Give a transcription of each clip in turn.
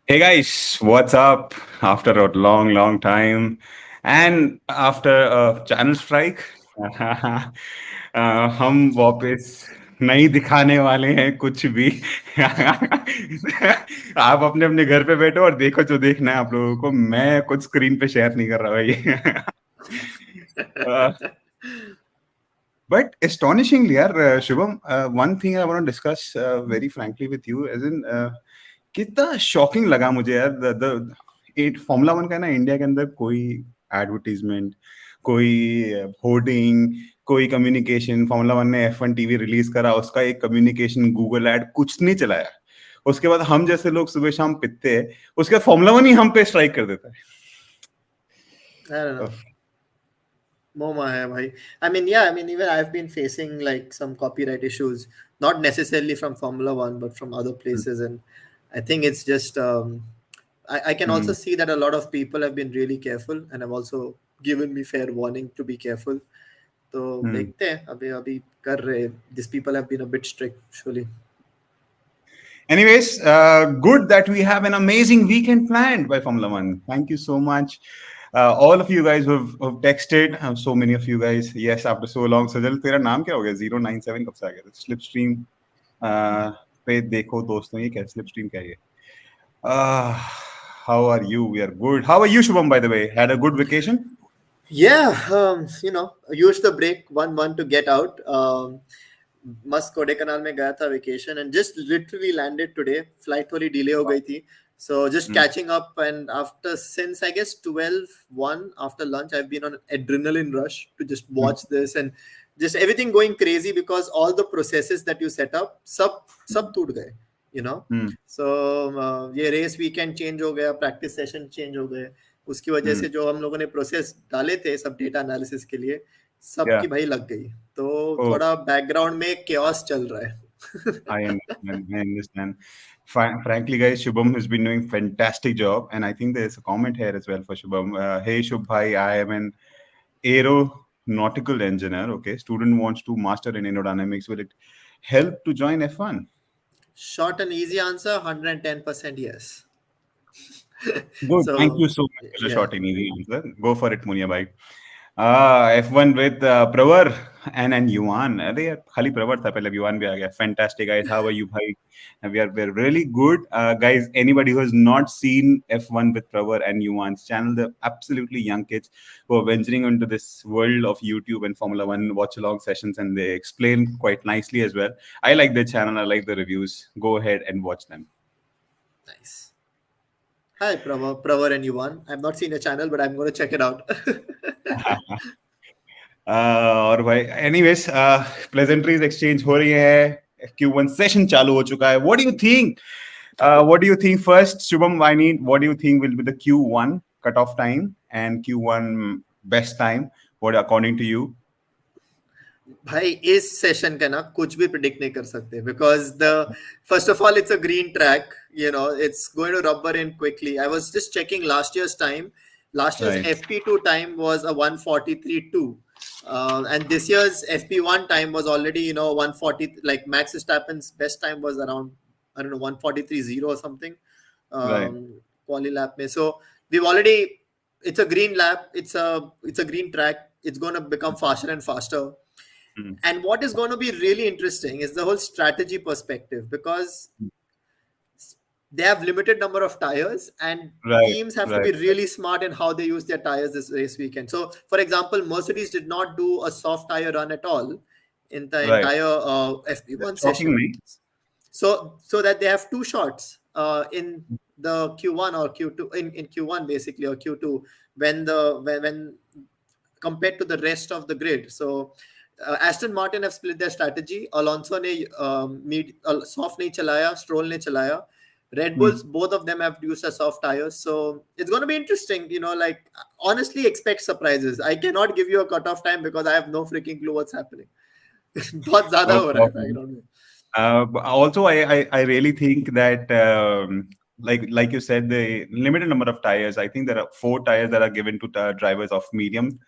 Hey guys, what's up? After a long time and after a channel strike, हम वापस नहीं दिखाने वाले हैं कुछ भी। आप अपने अपने घर पे बैठो और देखो जो देखना है आप लोगों को। मैं कुछ स्क्रीन पे शेयर नहीं कर रहा भाई। But astonishingly, yaar, Shubham, one thing I want to discuss very frankly with you, as in कितना शॉकिंग लगा मुझे यार द फॉर्मूला वन का ना इंडिया के अंदर कोई एडवर्टीजमेंट, कोई होर्डिंग, कोई कम्युनिकेशन। फॉर्मूला वन ने F1 टीवी रिलीज करा, उसका एक कम्युनिकेशन गूगल एड कुछ नहीं चलाया। उसके बाद हम जैसे लोग सुबह शाम पिटते हैं, उसके बाद फॉर्मूला वन ही हम पे स्ट्राइक कर देता I don't know. है। MoMA hai bhai. I mean, yeah, I mean, even I've been facing like some copyright issues, not necessarily from Formula One, but from other places. And I think it's just, I can also see that a lot of people have been really careful and have also given me fair warning to be careful. तो देखते हैं अभी अभी कर रहे. These people have been a bit strict, surely. Anyways, good that we have an amazing weekend planned by Formula One. Thank you so much. All of you guys who've texted, so many of you guys, yes, after so long. Sajal, तेरा नाम क्या हो गया? 097 कब से आ गया? Slipstream पे देखो दोस्तों, ये क्या Slipstream क्या है ये? How are you? We are good. How are you, Shubham, by the way? Had a good vacation? Yeah, used the break 1 month to get out. मस्त कोडेकनाल में गया था vacation and just literally landed today. Flight थोड़ी delay हो गई थी, so just catching up. And after, since I guess 12:01 after lunch, I've been on an adrenaline rush to just watch this and just everything going crazy because all the processes that you set up सब टूट गए, so ये race weekend change हो गया, practice session change हो गए. उसकी वजह से जो हम लोगों ने प्रोसेस डाले थे सब डेटा एनालिसिस के लिए, सबकी भाई लग गई. तो थोड़ा बैकग्राउंड में केओस चल रहा है. I understand. I understand. Frankly, guys, Shubham has been doing fantastic job, and I think there's a comment here as well for Shubham. Hey, Shubh bhai, I am an aeronautical engineer. Okay, student wants to master in aerodynamics. Will it help to join F1? Short and easy answer, 110% yes. Good. So Thank you so much for the yeah. short and easy answer. Go for it, Munia bhai. F1 with Pravar and Yuan. अरे यार खाली प्रवर था, पहले युवान भी आ गया. Fantastic guys, how are you भाई? We're really good. Guys, anybody who has not seen F1 with Pravar and Yuan's channel, they're absolutely young kids who are venturing into this world of YouTube and Formula One watch-along sessions, and they explain quite nicely as well. I like their channel. I like the reviews. Go ahead and watch them. Nice. Hi, Pravar and Yuvan. I've not seen your channel, but I'm going to check it out. और भाई anyways pleasantries exchange हो रही है. Q1 session चालू हो चुका है. What do you think first, Shubham? What do you think will be the Q1 cutoff time and Q1 best time? What according to you? भाई इस सेशन का ना कुछ भी प्रिडिक्ट नहीं कर सकते because the first of all it's a green track, it's going to rubber in quickly. I was just checking last year's time. Last year's Right. FP2 time was a 1:43.2. And this year's FP1 time was already 140. Like Max Verstappen's best time was around, I don't know, 1:43.0 or something, Right. quali lap mein. So we've already, it's a green lap, it's a green track, it's going to become faster and faster. And what is going to be really interesting is the whole strategy perspective, because they have limited number of tires and Right. teams have to Right. be really smart in how they use their tires this race weekend. So for example, Mercedes did not do a soft tire run at all in the Right. entire FP1 Shocking session. me. So that they have two shots in the Q1 or Q2, in Q1 basically, or Q2, when compared to the rest of the grid. So Aston Martin have split their strategy. Alonso ने soft नहीं चलाया, Stroll ने चलाया. Red Bulls, both of them have used a soft tires. So it's going to be interesting. Like, honestly, expect surprises. I cannot give you a cutoff time because I have no freaking clue what's happening. बहुत ज़्यादा हो रहा है background में. Also, I really think that like you said, the limited number of tires. I think there are 4 tires that are given to drivers of medium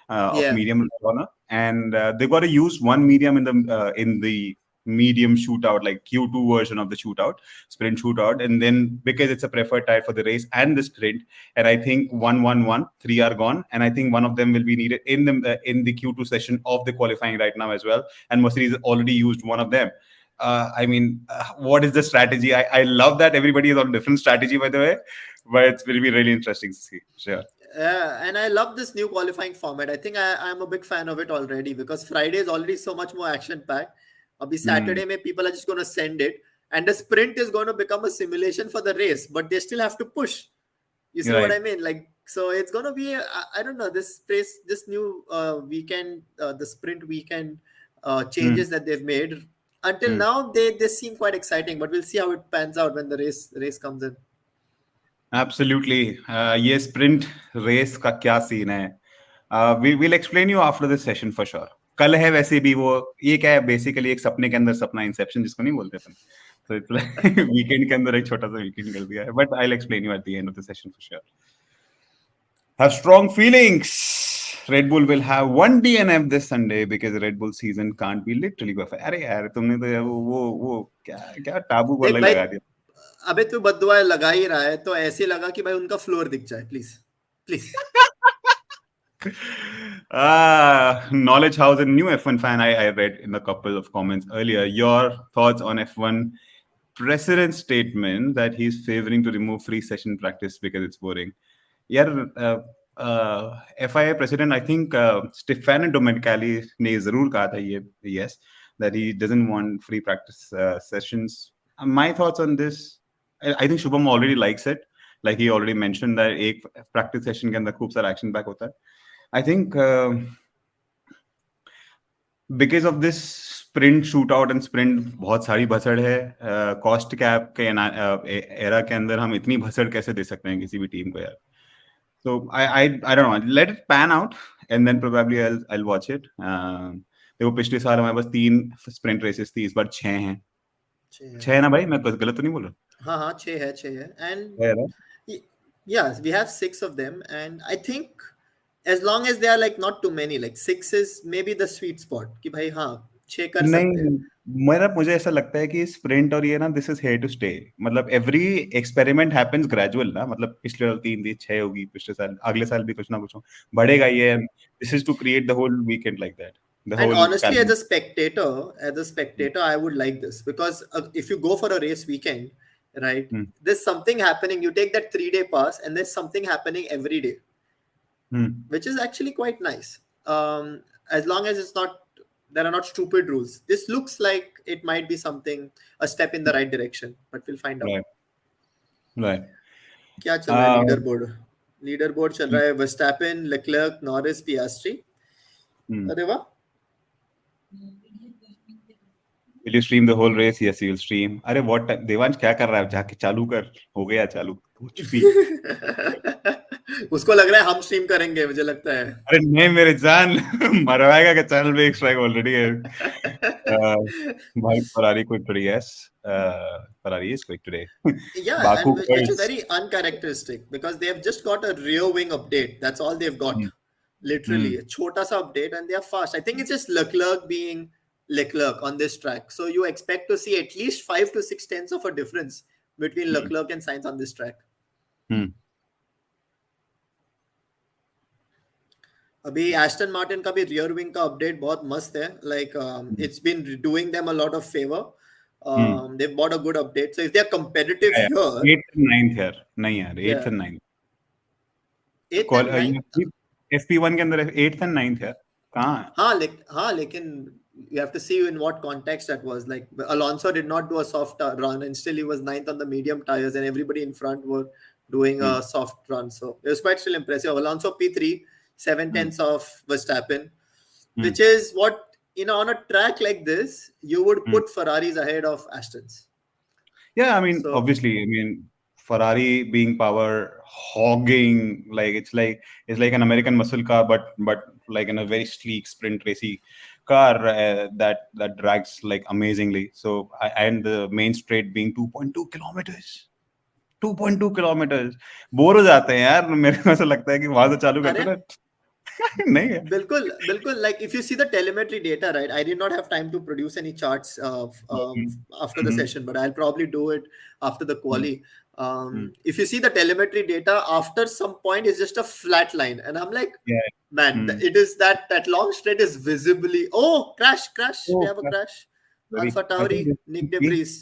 Yeah. corner, and they've got to use one medium in the medium shootout, like Q2 version of the shootout, sprint shootout, and then because it's a preferred tire for the race and the sprint, and I think 1-1-1, 3 are gone, and I think one of them will be needed in the Q2 session of the qualifying right now as well, and Mercedes already used one of them. What is the strategy? I love that everybody is on different strategy, by the way, but it will be really interesting to see. Sure. And I love this new qualifying format. I think I'm a big fan of it already because Friday is already so much more action packed. Abhi Saturday, mein people are just going to send it, and the sprint is going to become a simulation for the race, but they still have to push. You see what I mean? Like, so it's going to be, I don't know, this race, this new weekend, the sprint weekend changes that they've made. Until now, they seem quite exciting, but we'll see how it pans out when the race comes in. Absolutely. ये sprint race का क्या scene है? We'll explain you after this session for sure. कल है वैसे भी वो, ये क्या है बेसिकली एक सपने के अंदर सपना इंसेप्शन जिसको नहीं बोलते अपन. So it's like weekend के अंदर एक छोटा सा weekend कर दिया है. But I'll explain you at the end of the session for sure. Have strong feelings. Red Bull will have one DNF this Sunday because the Red Bull season can't be literally perfect. अरे यार तुमने तो वो क्या टाबू वाला ही लगा दिया. अबे तू बद्दुआ लगा ही रहा है तो ऐसे लगा कि भाई उनका फ्लोर दिख जाए please please. Knowledge House, a new F1 fan. I read in a couple of comments earlier. Your thoughts on F1 president's statement that he's favoring to remove free session practice because it's boring. Yeah, FIA president, I think Stefano Domenicali ने जरूर कहा था ये, yes, that he doesn't want free practice sessions. My thoughts on this, I think Shubham already likes it. Like he already mentioned that एक practice session के अंदर खूब सारा action back होता है. I think because of this sprint shootout and sprint बहुत सारी भसड़ है. Cost cap के era के अंदर हम इतनी भसड़ कैसे दे सकते हैं किसी भी टीम को यार. So I don't know. Let it pan out, and then probably I'll watch it. देखो पिछले साल हमारे पास 3 sprint races थी, इस बार 6 हैं. 6 है ना भाई? मैं गलत तो नहीं बोल रहा? हाँ 6 है. And yes, we have 6 of them, and I think as long as they are like not too many, like 6 is maybe the sweet spot कि भाई हाँ 6 कर सकते हैं. मुझे ऐसा लगता है कि स्प्रिंट और ये ना this is here to stay. मतलब एवरी एक्सपेरिमेंट हैपेंस ग्रेजुअल ना. मतलब पिछले साल 3 थी, 6 होगी पिछले साल, अगले साल भी कुछ ना कुछ बढ़ेगा ये. This is to create the whole weekend like that. And honestly, as a spectator, I would like this because if you go for a race weekend, right, there's something happening. You take that 3-day pass, and there's something happening every day, which is actually quite nice. As long as there are not stupid rules. This looks like it might be a step in the right direction, but we'll find out. Right. क्या चल रहा है leaderboard चल रहा है. Verstappen, Leclerc, Norris, Piastri. अरे वाह. Will you stream the whole race? Yes, you will stream. अरे what time? देवांश क्या कर रहा है? जाके चालू कर. हो गया चालू. कुछ भी. उसको लग रहा है हम स्ट्रीम करेंगे, मुझे लगता है. अरे नहीं मेरे जान, मरवाएगा कि चैनल पे एक स्ट्राइक ऑलरेडी है. भाई Ferrari quit today. Yes, Ferrari is quit today. Yeah, Baku and which is very uncharacteristic because they have just got a rear wing update. That's all they've got. Literally, a chota sa update, and they are fast. I think it's just Leclerc being Leclerc on this track. So you expect to see at least 5 to 6 tenths of a difference between Leclerc and Sainz on this track. अभी Aston Martin का भी rear wing का update बहुत मस्त है. Like it's been doing them a lot of favour. They've bought a good update. So if they're competitive here, 8th and 9th here. नहीं यार, 8th and 9th. 8th and 9th. FP1 के अंदर 8th and 9th है. कहाँ? लेकिन you have to see in what context that was. Like Alonso did not do a soft run, and still he was 9th on the medium tires, and everybody in front were doing a soft run. So it was quite still impressive. Alonso P3, 7 tenths of Verstappen, which is what, on a track like this, you would put Ferraris ahead of Astons. Yeah, I mean, obviously, Ferrari being power hogging, like it's like an American muscle car, but like in a very sleek sprint racy car that drags like amazingly. So and the main straight being 2.2 kilometers. 2.2 kilometers. Bore हो जाते हैं यार. मेरे को ऐसा लगता है कि वहां से चालू करते ना. नहीं है. बिल्कुल like if you see the telemetry data, right? I did not have time to produce any charts after the Mhm. session, but I'll probably do it after the Mm, quali. mm. If you see the telemetry data, after some point it's just a flat line, and I'm like, Yeah. man, Mm. it is that long straight is visibly. Oh, crash! We Oh, have a that's crash. very. Alpha I think Tauri, Nick he Debris,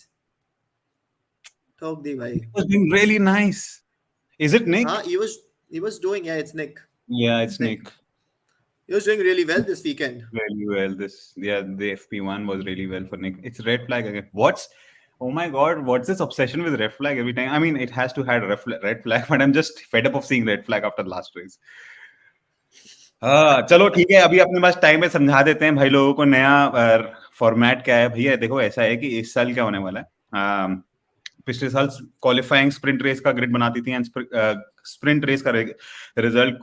ठोक दी भाई. was doing really nice. Is it Nick? He was doing, yeah, it's Nick. Yeah, It's it's Nick. Nick. He was doing really well this weekend. Really well. The FP1 was really well for Nick. It's red flag again. Oh my God, what's this obsession with red flag every time? I mean, it has to have red flag, but I'm just fed up of seeing red flag after the last race. हाँ, चलो ठीक है, अभी अपने पास time है, समझा देते हैं भाई लोगों को नया फॉर्मेट क्या है. भैया देखो, ऐसा है कि इस साल क्या होने वाला है. पिछले साल क्वालिफाइंग स्प्रिंट रेस का ग्रिड बनाती थी एंड स्प्रिंट रेस का रिजल्ट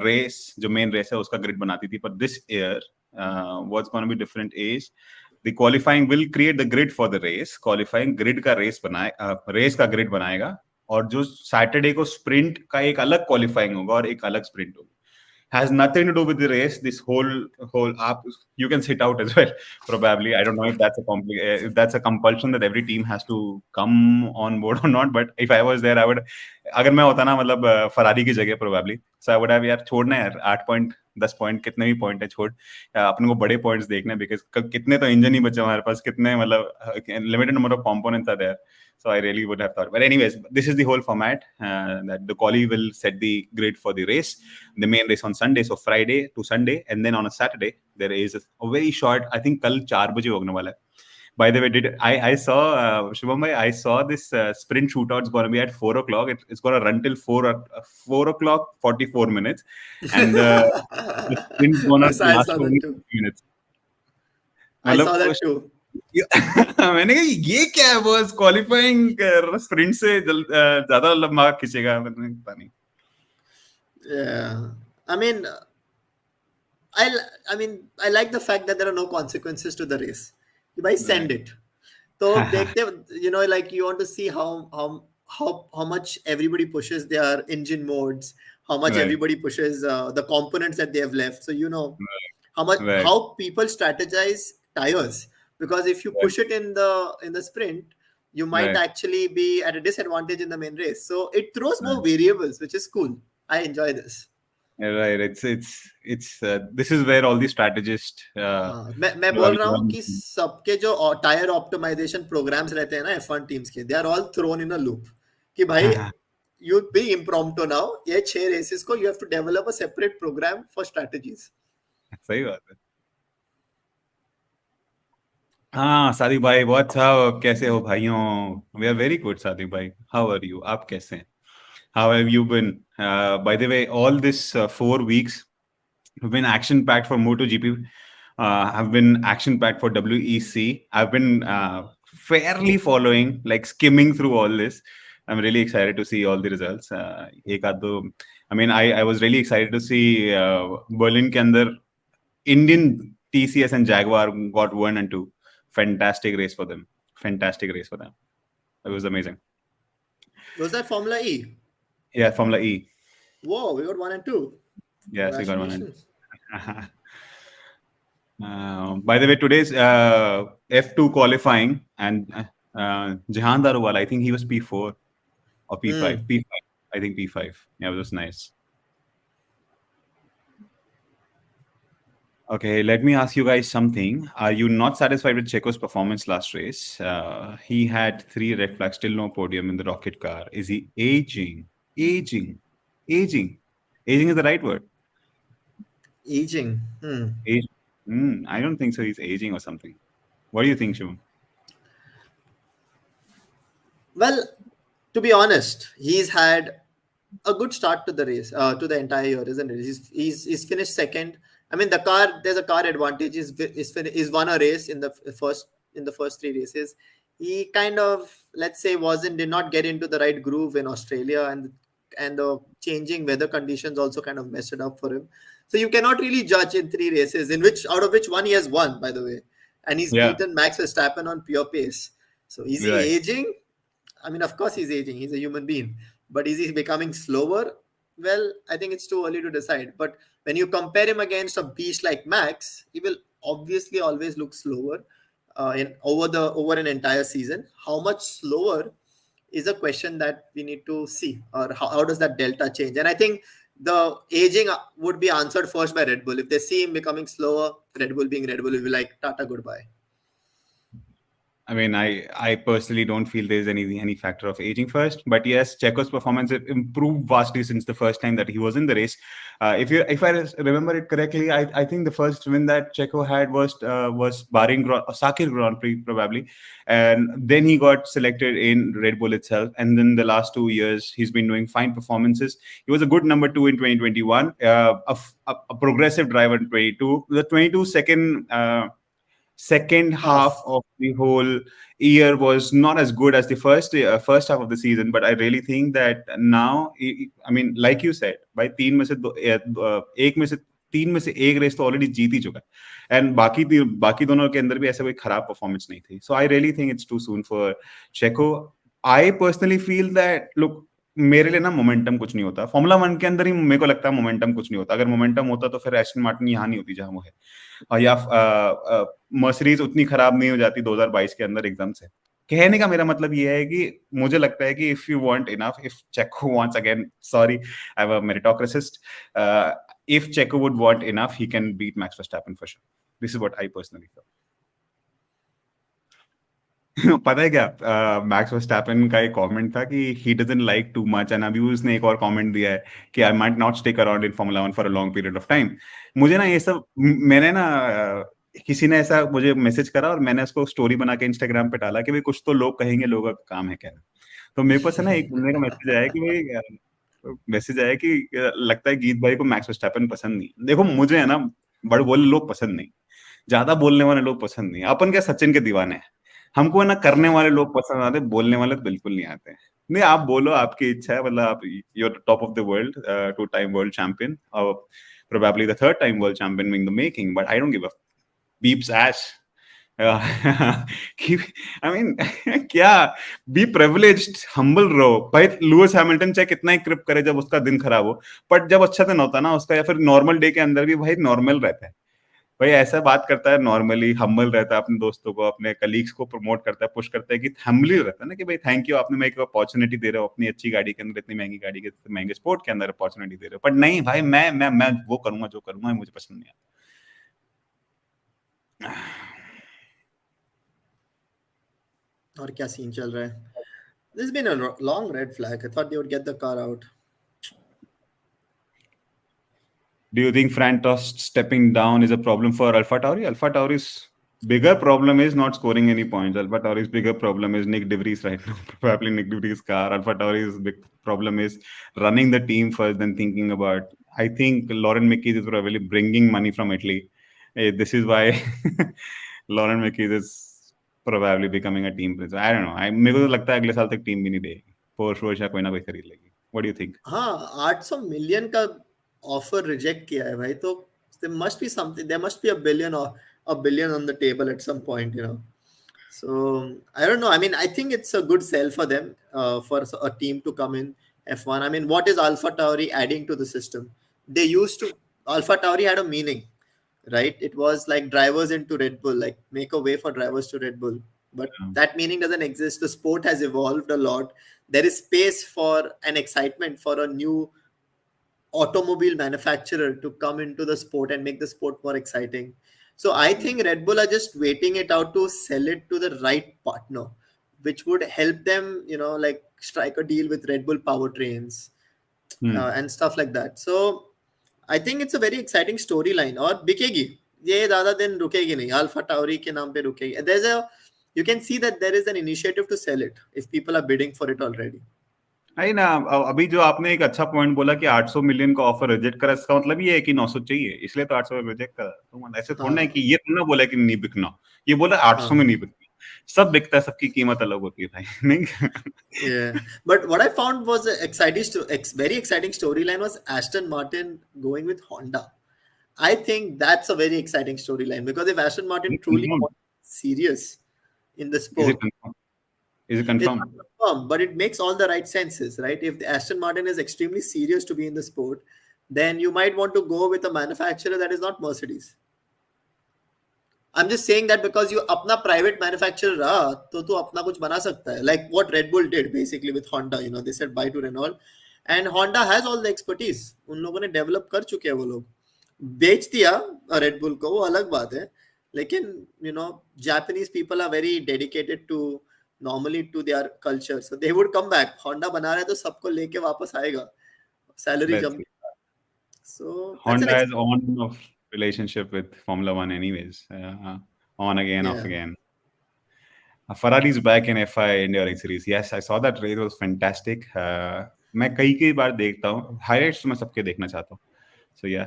रेस जो मेन रेस है उसका ग्रिड बनाती थी. पर this year what's gonna be different is the qualifying will create the grid for the race. Qualifying grid का रेस का ग्रिड बनाएगा, और जो सैटरडे को स्प्रिंट का एक अलग क्वालिफाइंग होगा और एक अलग स्प्रिंट होगा. Has nothing to do with the race. This whole up, you can sit out as well. Probably, I don't know if if that's a compulsion that every team has to come on board or not. But if I was there, I would. अगर मैं होता ना, मतलब Ferrari की जगह probably, so I would have, यार छोड़ना है यार, 8 पॉइंट 10 पॉइंट कितने भी पॉइंट है छोड़, अपने को बड़े पॉइंट्स देखने हैं, बिकॉज कितने तो इंजन ही बचे हमारे पास, कितने मतलब limited number of components are there. So I really would have thought. But anyways, this is the whole format, that the quali will set the grid for the race. The main race on Sunday, so Friday to Sunday, and then on a Saturday there is a very short. I think कल 4 बजे होने वाला है. By the way, I saw Shubham bhai, I saw this sprint shootout's going to be at 4 o'clock. It's going to run till 4 o'clock 44 minutes, and the sprint's going Yes, to I last saw for that only too. 50 minutes. I saw मतलब that too. मैंने कहा ये क्या है, बस qualifying sprint से ज्यादा लंबा खींचेगा, मैंने पता नहीं. Yeah, I mean, I mean, I like the fact that there are no consequences to the race. You might send Right. it. So अब देखते हैं, like you want to see how much everybody pushes their engine modes, how much Right. everybody pushes the components that they have left. So Right. how people strategize tires, because if you Right. push it in the sprint, you might Right. actually be at a disadvantage in the main race. So it throws more Right. variables, which is cool. I enjoy this. Right. It's this is where all the strategists हाँ, मैं बोल probably रहा हूँ कि सबके जो tyre optimisation programmes रहते हैं ना F1 टीम्स के, they are all thrown in a loop कि भाई यू बी इम्प्रॉम्प्टो नाउ, ये 6 रेसेस को you have to develop a separate programme for strategies. सही बात है. हाँ सादिक भाई, बहुत कैसे हो भाइयों? We are very good Sadiq भाई. How are you? आप कैसे हैं? How have you been? By the way, all this 4 weeks have been action packed for MotoGP, have been action packed for WEC. I've been fairly following, like skimming through all this. I'm really excited to see all the results. एक आध दो, I mean, I was really excited to see Berlin के अंदर Indian TCS and Jaguar got 1 and 2. Fantastic race for them. Fantastic race for them. It was amazing. Was that Formula E? Yeah, Formula E. Whoa, we got 1 and 2. Yes, we got 1 and 2. Congratulations. By the way, today's F2 qualifying, and Jahan Daruwal, I think he was P4 or P5. P5, I think P5. Yeah, it was nice. Okay, let me ask you guys something. Are you not satisfied with Checo's performance last race? He had 3 red flags, still no podium in the rocket car. Is he aging? Aging. Aging. Aging is the right word. Aging. I don't think so. He's aging or something. What do you think, Shubham? Well, to be honest, he's had a good start to the race, to the entire year, isn't it? He's finished second. I mean, there's a car advantage. He's won a race in the first 3 races. He kind of, let's say, did not get into the right groove in Australia, and the changing weather conditions also kind of messed it up for him. So you cannot really judge in 3 races, out of which one he has won, by the way, and he's beaten Max Verstappen on pure pace. So is he aging? I mean, of course he's aging. He's a human being. But is he becoming slower? well, I think it's too early to decide. But when you compare him against a beast like Max, he will obviously always look slower in over an entire season. How much slower is a question that we need to see, or how does that delta change? And I think the aging would be answered first by Red Bull. If they see him becoming slower, Red Bull being Red Bull will be like Tata goodbye. I mean, I personally don't feel there's any factor of aging first, but yes, Checo's performance improved vastly since the first time that he was in the race. If I remember it correctly, I think the first win that Checo had was Bahrain Sakir Grand Prix probably, and then he got selected in Red Bull itself, and then the last 2 years he's been doing fine performances. He was a good number two in 2021, a progressive driver in 22, the 22 second half of the whole year was not as good as the first half of the season, but I really think that now, I mean, like you said, by एक में से तीन में से एक race तो already जीत ही चुका है, एंड बाकी दोनों के अंदर भी ऐसा कोई खराब परफॉर्मेंस नहीं थी. So I really think it's too soon for Checo. I personally feel that, look, मेरे लिए ना मोमेंटम कुछ नहीं होता. फॉर्मूला 1 के अंदर ही मेरे को लगता है मोमेंटम कुछ नहीं होता. अगर मोमेंटम होता तो फिर एस्टन मार्टिन यहाँ नहीं होती जहां वो है, और या मर्सिडीज उतनी खराब नहीं हो जाती 2022 के अंदर एकदम से. कहने का मेरा मतलब ये है कि मुझे लगता है कि if you want enough, if Checo wants, again sorry, I am a meritocracist, if Checo would want enough, he can beat Max Verstappen for sure. This is what I personally feel. पता है क्या, max Verstappen का एक comment था कि he doesn't like too much, and अभी उसने एक और कमेंट दिया है कि आई might not stick around in formula 1 for a long period of time. मुझे ना ये सब, मैंने ना किसी ने ऐसा मुझे मैसेज करा और मैंने उसको स्टोरी बना के इंस्टाग्राम पे डाला कि भाई कुछ तो लोग कहेंगे, लोगों का काम है कहना. तो मेरे पास है ना एक बंदे का मैसेज आया कि भाई, मैसेज आया कि लगता है गीत भाई को मैक्स वर्स्टैपेन पसंद नहीं. देखो, मुझे है ना बड़े बोले लोग पसंद नहीं, ज्यादा बोलने वाले लोग पसंद नहीं. अपन क्या सचिन के दीवाने हैं, हमको ना करने वाले लोग पसंद आते, बोलने वाले तो बिल्कुल नहीं आते. नहीं, आप बोलो, आपकी इच्छा है, मतलब आप, your top of the world, 2 time world champion, or probably the 3rd time world champion in the making, but I don't give a beep's ass. I mean, क्या, बी प्रिविलेज्ड, हम्बल रहो भाई. लुइस हैमिल्टन चाहे कितना ही क्रिप करे जब उसका दिन खराब हो, बट जब अच्छा दिन होता है ना उसका, या फिर नॉर्मल डे के अंदर भी भाई नॉर्मल रहता है भाई, ऐसा बात करता है, नॉर्मली हम्बल रहता है, अपने दोस्तों को, अपने कलीग्स को प्रमोट करता है, पुश करता है, कि हम्बली रहता है ना, कि भाई थैंक यू, आपने मेरे को अपॉर्चुनिटी दे रहे हो अपनी अच्छी गाड़ी के अंदर, इतनी महंगी गाड़ी के, महंगे स्पोर्ट के अंदर अपॉर्चुनिटी दे रहे हो. बट नहीं भाई, मैं वो करूंगा जो करूंगा, मुझे पसंद नहीं आता. और क्या सीन चल रहा है? This has been a long red flag. I thought they would get the car out. Do you think Fran Prost stepping down is a problem for Alpha Tauri? Alpha Tauri's bigger problem is not scoring any points. Alpha Tauri's bigger problem is Nick De Vries right now. Probably Nick De Vries' car. Alpha Tauri's big problem is running the team first, then thinking about. I think Lauren Mekies is probably bringing money from Italy. This is why Lauren Mekies is probably becoming a team principal. I don't know. मेरे को तो लगता है अगले साल तक team भी नहीं देगी. पोर्श या कोई ना कोई खरीद लेगी. What do you think? हाँ, 800 million का ऑफर रिजेक्ट किया है भाई, तो there must be something, there must be a billion or a billion on the table at some point, you know. So I don't know. I mean, I think it's a good sell for them, for a team to come in F1. I mean, what is Alpha Tauri adding to the system? They used to, Alpha Tauri had a meaning, right? It was like drivers into Red Bull, like make a way for drivers to Red Bull. But that meaning doesn't exist. The sport has evolved a lot. There is space for an excitement for a new automobile manufacturer to come into the sport and make the sport more exciting. So I think Red Bull are just waiting it out to sell it to the right partner, which would help them, you know, like strike a deal with Red Bull powertrains and stuff like that. So I think it's a very exciting storyline. और बिकेगी ये ज़्यादा दिन रुकेगी नहीं, Alpha Tauri के नाम पे रुकेगी. There's a, you can see that there is an initiative to sell it if people are bidding for it already. नहीं ना, अभी जो आपने एक अच्छा पॉइंट बोला कि 800 मिलियन का ऑफर रिजेक्ट करा, इसका मतलब ये है कि 900 चाहिए, इसलिए तो 800 रिजेक्ट करा. तो ऐसे थोड़ा है कि ये तुमने बोला कि नहीं बिकना, ये बोला 800 में नहीं बिकना. सब बिकता है, सबकी कीमत अलग होती है भाई. नहीं. Yeah, but what I found was a very exciting storyline was Aston Martin going with Honda. I think that's a very exciting storyline because if Aston Martin truly wants serious in the Is it sport, confirmed? Is it It's confirmed? not confirmed, but it makes all the right senses, right? If the Aston Martin is extremely serious to be in the sport, then you might want to go with a manufacturer that is not Mercedes. I'm just saying that because you अपना private manufacturer रहा तो तू अपना कुछ बना सकता है, like what Red Bull did basically with Honda. They said bye to Renault, and Honda has all the expertise. उन लोगों ने develop कर चुके हैं वो लोग. बेच दिया Red Bull को, वो अलग बात है. लेकिन Japanese people are very dedicated to normally to their culture, so they would come back. Honda बना रहा है तो सबको लेके वापस आएगा. Salary Let's जम. see. So that's an Honda has on of relationship with Formula One, anyways. On again, off yeah. again. Ferrari's back in FI Enduring Series. Yes, I saw that race. It was fantastic. मैं कई बार देखता हूँ. Highlights तो मैं सबके देखना चाहता हूँ. So yeah,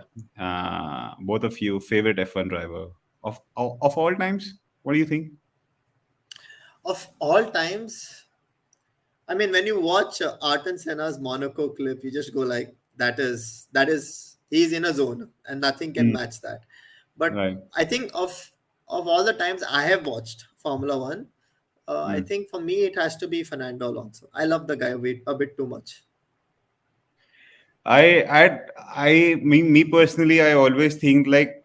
both of you favorite F1 driver of all times. What do you think? Of all times, I mean, when you watch Ayrton Senna's Monaco clip, you just go like, that is he's in a zone and nothing can Mm, match that. But right. I think of all the times I have watched Formula One, I Mm. think for me it has to be Fernando Alonso. I love the guy a bit too much. Me personally, I always think like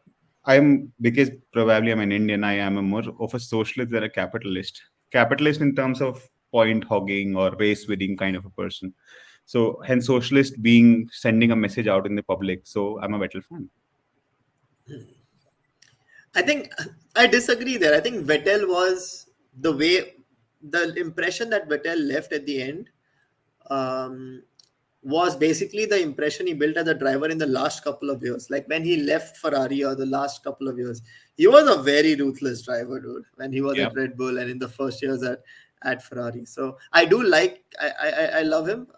because probably I'm an Indian, I am a more of a socialist than a capitalist. Capitalist in terms of point hogging or race winning kind of a person. So hence socialist being sending a message out in the public. So I'm a Vettel fan. I think I disagree there. I think Vettel was the impression that Vettel left at the end um, was basically the impression he built as a driver in the last couple of years. Like when he left Ferrari or the last couple of years, he was a very ruthless driver, dude. When he was Yeah. at Red Bull and in the first years at Ferrari, so I do like I love him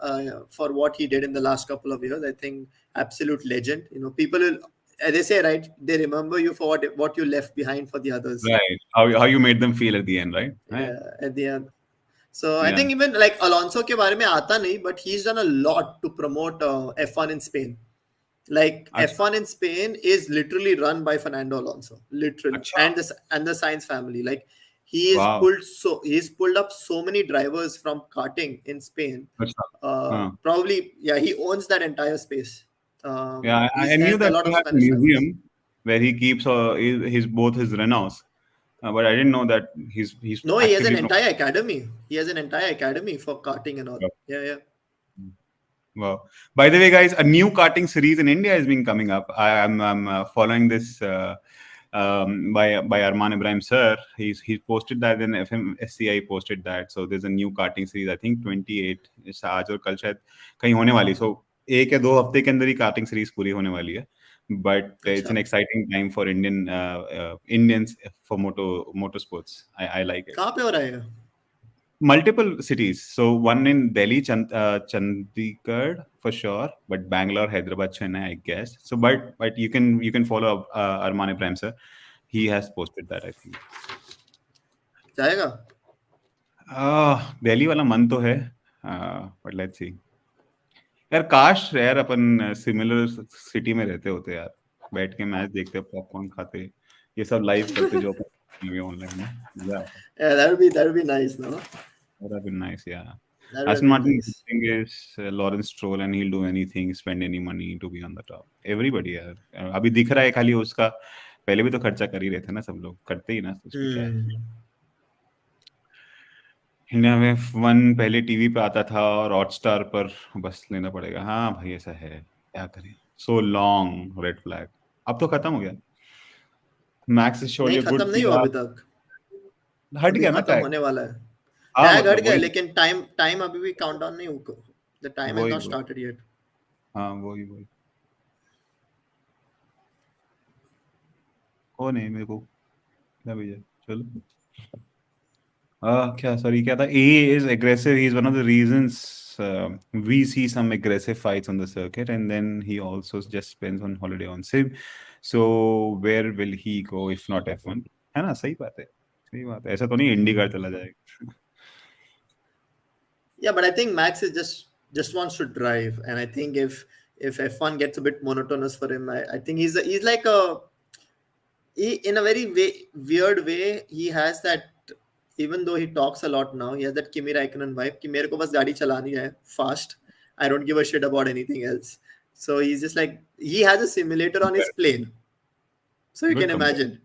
for what he did in the last couple of years. I think absolute legend. People will. They say, right, they remember you for what you left behind for the others. Right. How you made them feel at the end, right? Right. Yeah, at the end. So I Yeah. think even like Alonso के बारे में आता नहीं, but he's done a lot to promote F1 in Spain. Like अच्छा. F1 in Spain is literally run by Fernando Alonso, literally, अच्छा. and the Sainz family. Like Wow. he's pulled up so many drivers from karting in Spain. अच्छा. हाँ. Probably, yeah, he owns that entire space. Yeah, I He's knew helped a that lot he of has a Spanish drivers. museum where he keeps his both his Renaults, but I didn't know that he's No, he has an actively entire academy. He has an entire academy for karting and all. promoting. Yeah, yeah. Wow. By the way, guys, a new karting series in India has been coming up. I'm following this by Arman Ibrahim sir. He's posted that in FMSCI posted that. So there's a new karting series. I think 28 is आज और कल शायद कहीं होने वाली. So एक या दो हफ्ते के अंदर ही karting series पूरी होने वाली है. But it's अच्छा. an exciting time for Indians for motorsports. I like it. कहाँ पे हो रहा है? Multiple cities. So one in Delhi, Chandigarh for sure, but Bangalore, Hyderabad, Chennai, I guess. So, but you can follow Arman Ibrahim sir. He has posted that, I think. जाएगा? Delhi वाला मन तो है, but let's see. यार काश यार अपन similar city में रहते होते यार, बैठ के मैच देखते, पॉपकॉर्न खाते, ये सब लाइव करते जो अपन ऑनलाइन ना. Yeah, that would be nice, no? That would have been nice, yeah. That would have Aston been Martin nice. thing is Lawrence Stroll and he'll do anything, spend any money to be on the top. Everybody यार. अभी दिख रहा है खाली उसका, पहले भी तो खर्चा कर ही रहे थे ना, सब लोग करते ही ना, उसमें क्या है. इंडिया में वन पहले टीवी पे आता था और हॉटस्टार पर बस लेना पड़ेगा. हाँ भाई ऐसा है, क्या करें. So long red flag. अब तो खत्म हो गया. मैक्स इज नहीं, श्योरली गुड खत्म नहीं हुआ किया. अभी तक. हट अभी गया ना खत्म टैग. होने वाला है. हाँ टैग हट मतलब गया, वही लेकिन टाइम अभी भी काउंटडाउन नहीं हुआ. The time has वही not वही. started yet. हाँ वही. हो नहीं मेरे को क्या भेजा. चलो. क्या था? A is aggressive. He's one of the reasons we see some aggressive fights on the circuit, and then he also just spends on holiday on sim. So where will he go if not F1? है ना, सही बात है, सही बात है. ऐसा तो नहीं इंडी कार चला जाएगा. Yeah, but I think Max is just wants to drive, and I think if F1 gets a bit monotonous for him, I think he's like in a very weird way, he has that even though he talks a lot now, he has that Kimi Raikkonen vibe कि मेरे को बस गाड़ी चलानी है fast. I don't give a shit about anything else. So he's just like, he has a simulator on his plane. So you Good can comparison. imagine,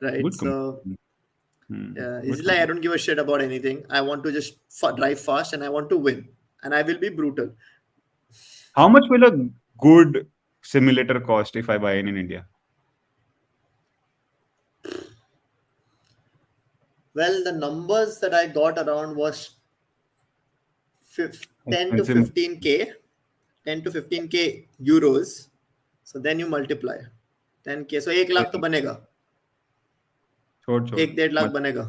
right? Good So comparison. yeah, Good he's like, I comparison. don't give a shit about anything. I want to just drive fast and I want to win. And I will be brutal. How much will a good simulator cost if I buy it in India? Well, the numbers that I got around was 10 to Expensive. 15K, 10 to 15K euros. So then you multiply 10K. So 1 lakh तो बनेगा, छोड़ छोड़ 1-1.5 लाख मत बनेगा.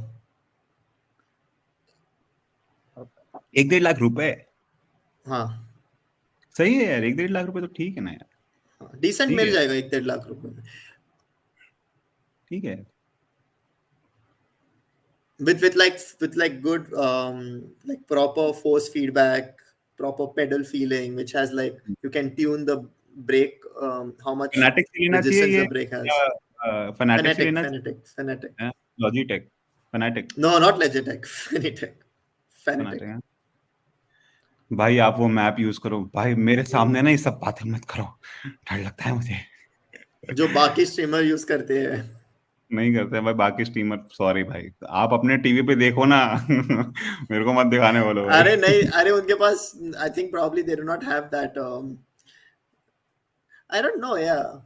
1-1.5 लाख रुपए हाँ, सही है यार 1-1.5 लाख रुपए तो ठीक है ना यार डिसेंट ठीक मिल है जाएगा 1-1.5 लाख रुपए में. ठीक है With like good like proper force feedback, proper pedal feeling, which has like you can tune the brake, how much fanatic से लेना चाहिए resistance ये the brake has. या फनाटिक से Fanatic, लेना fanatic, fanatic. चाहिए Logitech fanatic No, not Legitech. Fanatic. Fanatic. Fanatic भाई आप वो मैप यूज करो भाई मेरे सामने ना ये सब बातें मत करो डर लगता है मुझे जो बाकी स्ट्रीमर यूज करते हैं. नहीं करते भाई बाकी स्ट्रीमर सॉरी भाई आप अपने टीवी पे देखो ना मेरे को मत दिखाने बोलो भाई अरे नहीं, अरे उनके पास I think probably they do not have that. I don't know. Yeah,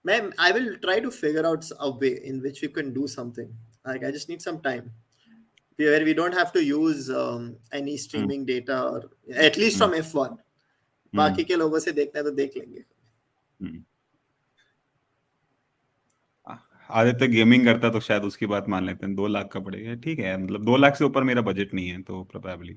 man, I will try to figure out a way in which we can do something. Like I just need some time where we don't have to use any streaming data, or at least from F1. बाकी के लोगों से देखना है तो देख लेंगे. Aditya gaming करता तो शायद उसकी बात मान लेते हैं 2 लाख का पड़ेगा ठीक है मतलब 2 लाख से ऊपर मेरा बजट नहीं है तो probably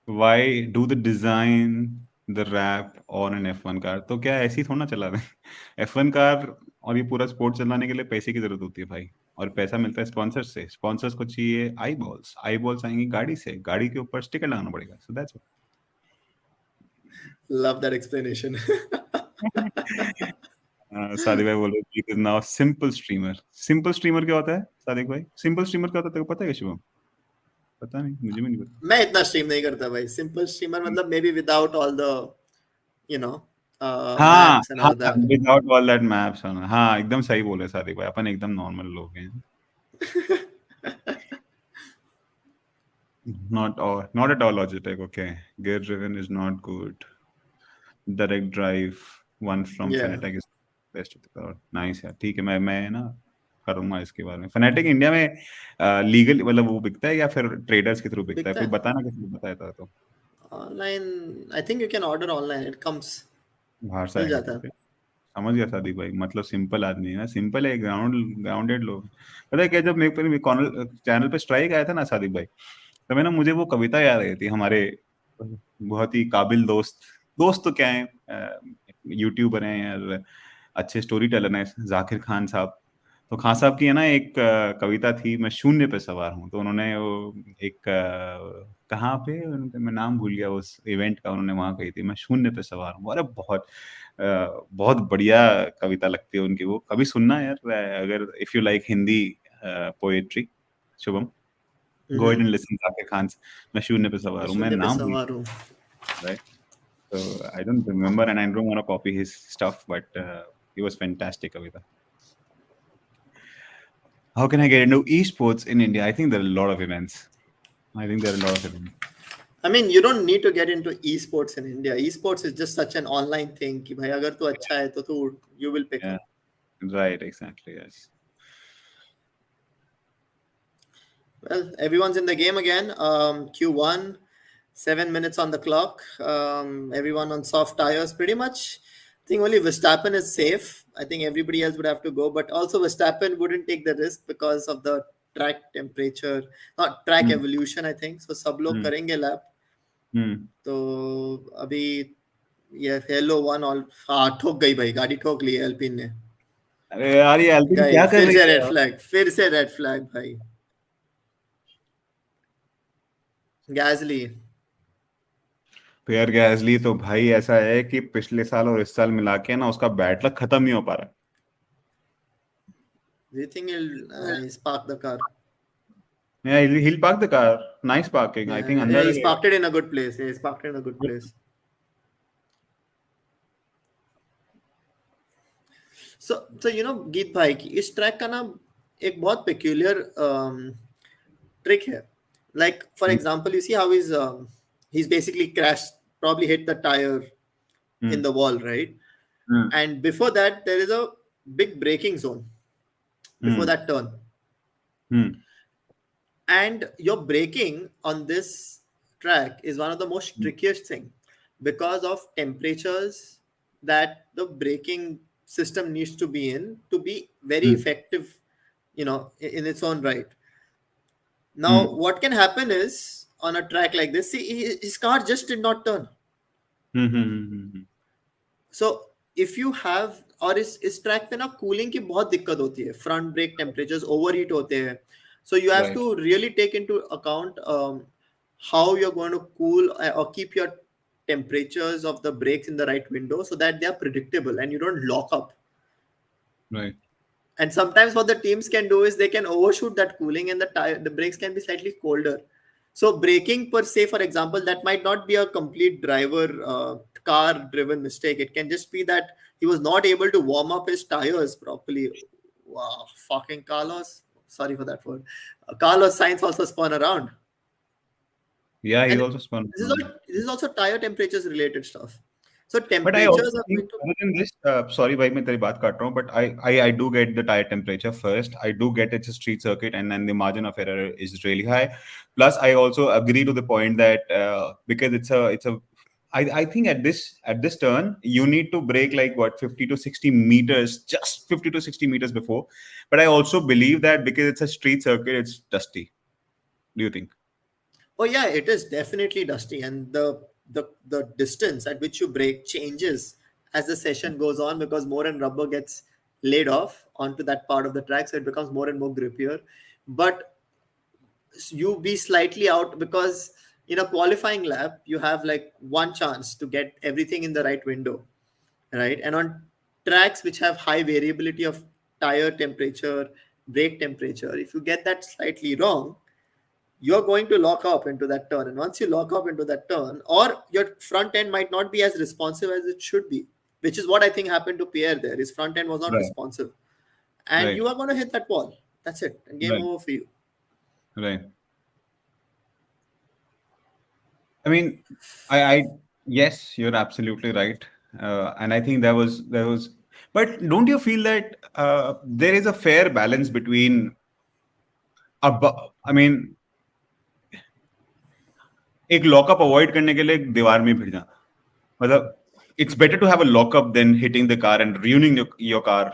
why do the design the wrap on an F1 car तो क्या ऐसी थोड़ा ना चला रहे F1 कार और ये पूरा स्पोर्ट चलाने के लिए पैसे की जरूरत होती है भाई और पैसा मिलता है स्पॉन्सर्स से स्पॉन्सर्स को चाहिए आई बॉल्स आएंगी गाड़ी से गाड़ी के ऊपर स्टिकर लगाना पड़ेगा so that's Love that explanation. Sadiq भाई बोलो it is now simple streamer क्या होता है सादिक भाई सिंपल स्ट्रीमर क्या होता है तेरे को पता है क्या शुभम पता नहीं मुझे भी नहीं पता मैं इतना स्ट्रीम नहीं करता भाई. सिंपल स्ट्रीमर मतलब may be without all the you know हाँ maps and हाँ all that. Without all that maps हाँ एकदम सही बोले सादिक भाई अपन एकदम नॉर्मल लोग हैं not at all Logitech okay gear driven is not good direct drive one from Yeah. Fanatec is best of the crowd nice यार ठीक है मैं ना करूंगा इसके बारे में Fanatec इंडिया में लीगल मतलब वो बिकता है या फिर ट्रेडर्स के थ्रू बिकता है बिकता कोई है. बताना किसी को बताया था तो Online, I think you can order online. It comes. बाहर से मिल आएगा जाता तो है. फिर समझ गया सादिक भाई मतलब सिंपल आदमी है ना सिंपल है ग्राउंडेड लोग पता है क्या जब मेरे पर चैनल पे स्ट्राइक आया था ना सादिक भाई तो मैं ना मुझे वो कविता याद आई थी हमारे बहुत ही काबिल दोस्त तो क्या है यूट्यूबर हैं यार अच्छे स्टोरी टेलर हैं जाकिर खान साहब तो खान साहब की है ना एक कविता थी मैं शून्य पे सवार हूँ तो उन्होंने वो एक कहाँ पे मैं नाम भूल गया उस इवेंट का उन्होंने वहां कही थी मैं शून्य पे सवार हूँ अरे बहुत बढ़िया कविता लगती है उनकी वो कभी सुनना यार अगर if you like Hindi poetry Shubham go ahead and listen Zakir Khan मैं शून्य पे सवार हूँ मैं शून्य पे नाम भूल सवार हूँ. right so I don't remember and I don't want to copy his stuff but he was fantastic kavita how can I get into esports in India I think there are a lot of events I mean, you don't need to get into esports in India. Esports is just such an online thing कि भाई अगर तू अच्छा है तो तू you will pick yeah up. right exactly yes Well, everyone's in the game again. Q1, 7 minutes on the clock. Everyone on soft tires, pretty much. I think only Verstappen is safe. I think everybody else would have to go, but also Verstappen wouldn't take the risk because of the track temperature, not track evolution. I think so. सब लोग करेंगे lap. तो अभी ये hello one all हाँ ठोक गई भाई गाड़ी ठोक ली एल्पिन ने अरे यार ये एल्पिन गई क्या कर फिर रही से है रेड यार फ्लैग फिर से रेड फ्लैग भाई गैसली फियर गैसली तो भाई ऐसा है कि पिछले साल और इस साल मिला के ना उसका बैड लक खत्म नहीं हो पा रहा Do you think he's park the car? Yeah, he'll park the car. Nice parking. I think Yeah, under. he's parked it in a good place. Yeah, he's parked it in a good place. So गीत भाई की इस track का ना एक बहुत peculiar trick है. Like for example, you see how he's basically crashed, probably hit the tire in the wall, right? And before that, there is a big braking zone before that turn. And your braking on this track is one of the most trickiest thing because of temperatures that the braking system needs to be in to be very effective, in its own right. Now, what can happen is on a track like this, see, his car just did not turn. So if you have और इस track पे ना cooling की बहुत दिक्कत होती है, front brake temperatures overheat होते हैं, so you have to really take into account how you're going to cool or keep your temperatures of the brakes in the right window so that they are predictable and you don't lock up. Right. And sometimes what the teams can do is they can overshoot that cooling and the brakes can be slightly colder. So braking per se, for example, that might not be a complete driver car driven mistake. It can just be that he was not able to warm up his tires properly. Wow, fucking Carlos. Sorry for that word. Carlos Sainz also spun around. Yeah, he's And also spun. this is also tire temperatures related stuff. So But I also temperatures are think going to. other than this, sorry भाई मैं तेरी बात काट रहा हूँ, but I do get the tire temperature first. I do get it's a street circuit, and then the margin of error is really high. Plus, I also agree to the point that because it's a I think at this turn you need to brake like what 50 to 60 meters, just 50 to 60 meters before. But I also believe that because it's a street circuit, it's dusty. Do you think? Oh yeah, it is definitely dusty, and the distance at which you brake changes as the session goes on because more and rubber gets laid off onto that part of the track, so it becomes more and more grippier. But you be slightly out because in a qualifying lap you have like one chance to get everything in the right window, right? And on tracks which have high variability of tire temperature, brake temperature, if you get that slightly wrong, you're going to lock up into that turn. And once you lock up into that turn, or your front end might not be as responsive as it should be, which is what I think happened to Pierre there. His front end was not Right, responsive. And right, you are going to hit that wall. That's it. And game right, over for you. right. I mean, I yes, you're absolutely right, and I think there was. But don't you feel that there is a fair balance between I mean, एक lockup avoid करने के लिए एक दीवार में भिड़ जाना, मतलब it's better to have a lockup than hitting the car and ruining your car.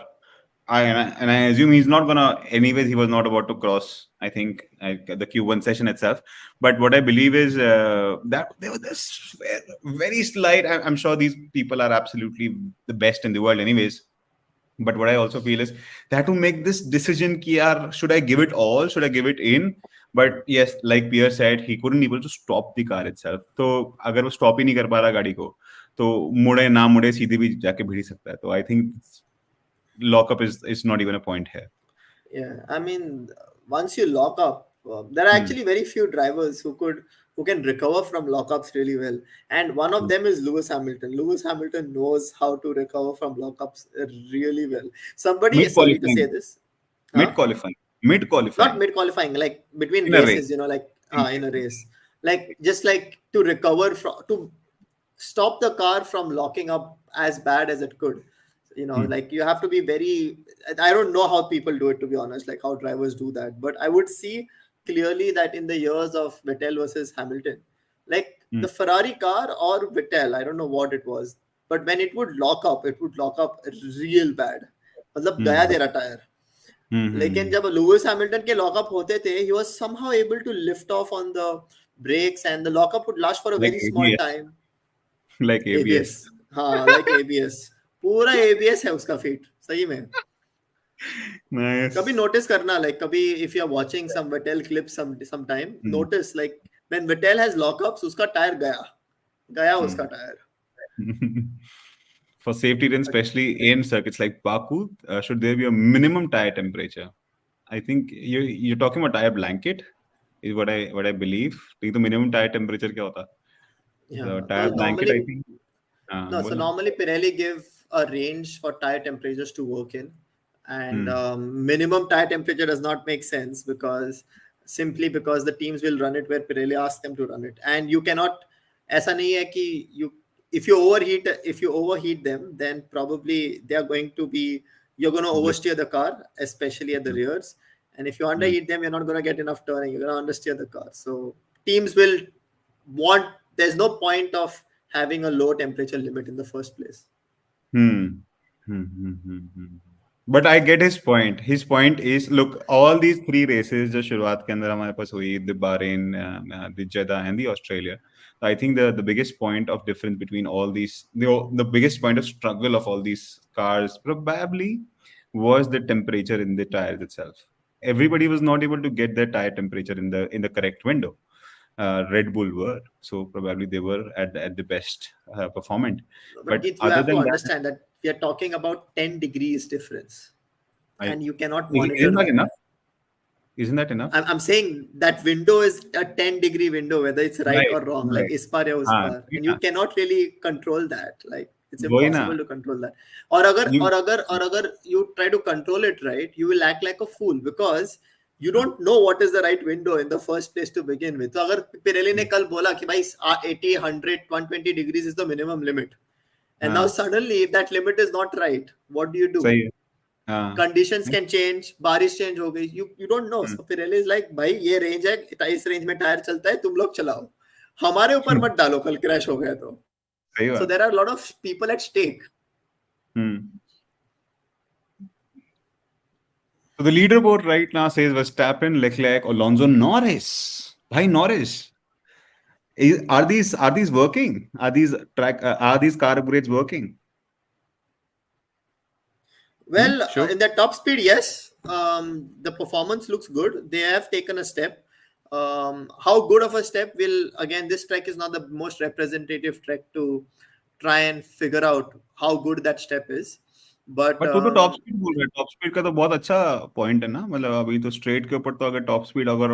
And I assume he's not gonna. Anyways, he was not about to cross. I think the Q1 session itself. But what I believe is that there was this very slight. I'm sure these people are absolutely the best in the world, anyways. But what I also feel is that to make this decision, ki yaar, should I give it all? Should I give it in? But yes, like Pierre said, he couldn't able to stop the car itself. तो अगर वो stop ही नहीं कर पा रहा गाड़ी को, तो मुड़े ना मुड़े सीधे भी जाके भिड़ ही सकता है. तो I think lockup is not even a point here. Yeah, I mean, once you lock up, there are actually very few drivers who can recover from lockups really well, and one of them is Lewis Hamilton. Lewis Hamilton knows how to recover from lockups really well. Somebody, Mid sorry to say qualifying, this, mid huh? qualifying, mid Not qualifying mid qualifying, like between in a race. races, like In in a race. race, like just like to recover from to stop the car from locking up as bad as it could. Like you have to be very. I don't know how people do it, to be honest, like how drivers do that. But I would see clearly that in the years of Vettel versus Hamilton, like the Ferrari car or Vettel, I don't know what it was, but when it would lock up real bad. मतलब गया तेरा tyre. लेकिन जब Lewis Hamilton के lockup होते थे, he was somehow able to lift off on the brakes and the lockup would last for a Like very small ABS, time. like ABS, ABS. हाँ, like ABS, पूरा ABS है उसका feet सही में. कभी Nice. नोटिस करना, like कभी if you are watching some Vettel clips sometime, notice like when Vettel has lockups, उसका टायर गया उसका tyre. for safety reasons, especially in circuits like Baku, should there be a minimum tire temperature? I think you're talking about tire blanket, is what I believe. The minimum tire temperature क्या होता? The Yeah. tire blanket, I Normally, think. no. So बोलना. normally Pirelli give a range for tire temperatures to work in, and Hmm. minimum tire temperature does not make sense because simply because the teams will run it where Pirelli asks them to run it, and you cannot. ऐसा नहीं है कि you if you overheat them, then probably they are going to be you're going to Blip. oversteer the car, especially at the Hmm. rears. And if you Hmm. underheat them, you're not going to get enough turning. You're going to understeer the car. So teams will want. There's no point of having a low temperature limit in the first place. Hmm. But I get his point. His point is, look, all these three races जो शुरुआत के अंदर हमारे पास हुई, the Bahrain, the Jeddah, and the Australia. I think the biggest point of difference between all these, the biggest point of struggle of all these cars probably was the temperature in the tires itself. Everybody was not able to get their tire temperature in the correct window. Red Bull were, so probably they were at the best performant. But But Geet, you other have to than that, understand that we are talking about 10 degrees difference, I and you cannot monitor isn't that that. enough? Isn't that enough? I'm saying that window is a 10-degree window, whether it's right Right, or wrong, like right. is par ya us हाँ, par, वही and you ना, cannot really control that. Like it's वही ना. impossible to control that. You, Or agar you try to control it, right, you will act like a fool because you don't know what is the right window in the first place to begin with. So अगर Pirelli ने कल बोला कि भाई 80, 100, 120 degrees is the minimum limit, and now हाँ, suddenly if that limit is not right, what do you do? सही है. हाँ. कंडीशंस कैन चेंज, बारिश चेंज हो गई, you don't know. Hmm, so Pirelli is like भाई ये रेंज है, इस रेंज में टायर चलता है, तुम लोग चलाओ, हमारे ऊपर मत डालो कल क्रैश हो गया तो. सही So बात. there are a lot of people at stake. Hmm. So the leaderboard right now says Verstappen, Leclerc, Alonso, Norris. Bhai Norris. Are these working? Are these car upgrades working? Well, Sure. in the top speed, yes, the performance looks good. They have taken a step. How good of a step will, again, this track is not the most representative track to try and figure out how good that step is. But but तू तो top speed बोल रहा है. Top speed का तो बहुत अच्छा point है ना. मतलब अभी तो स्ट्रेट के ऊपर तो अगर टॉप स्पीड अगर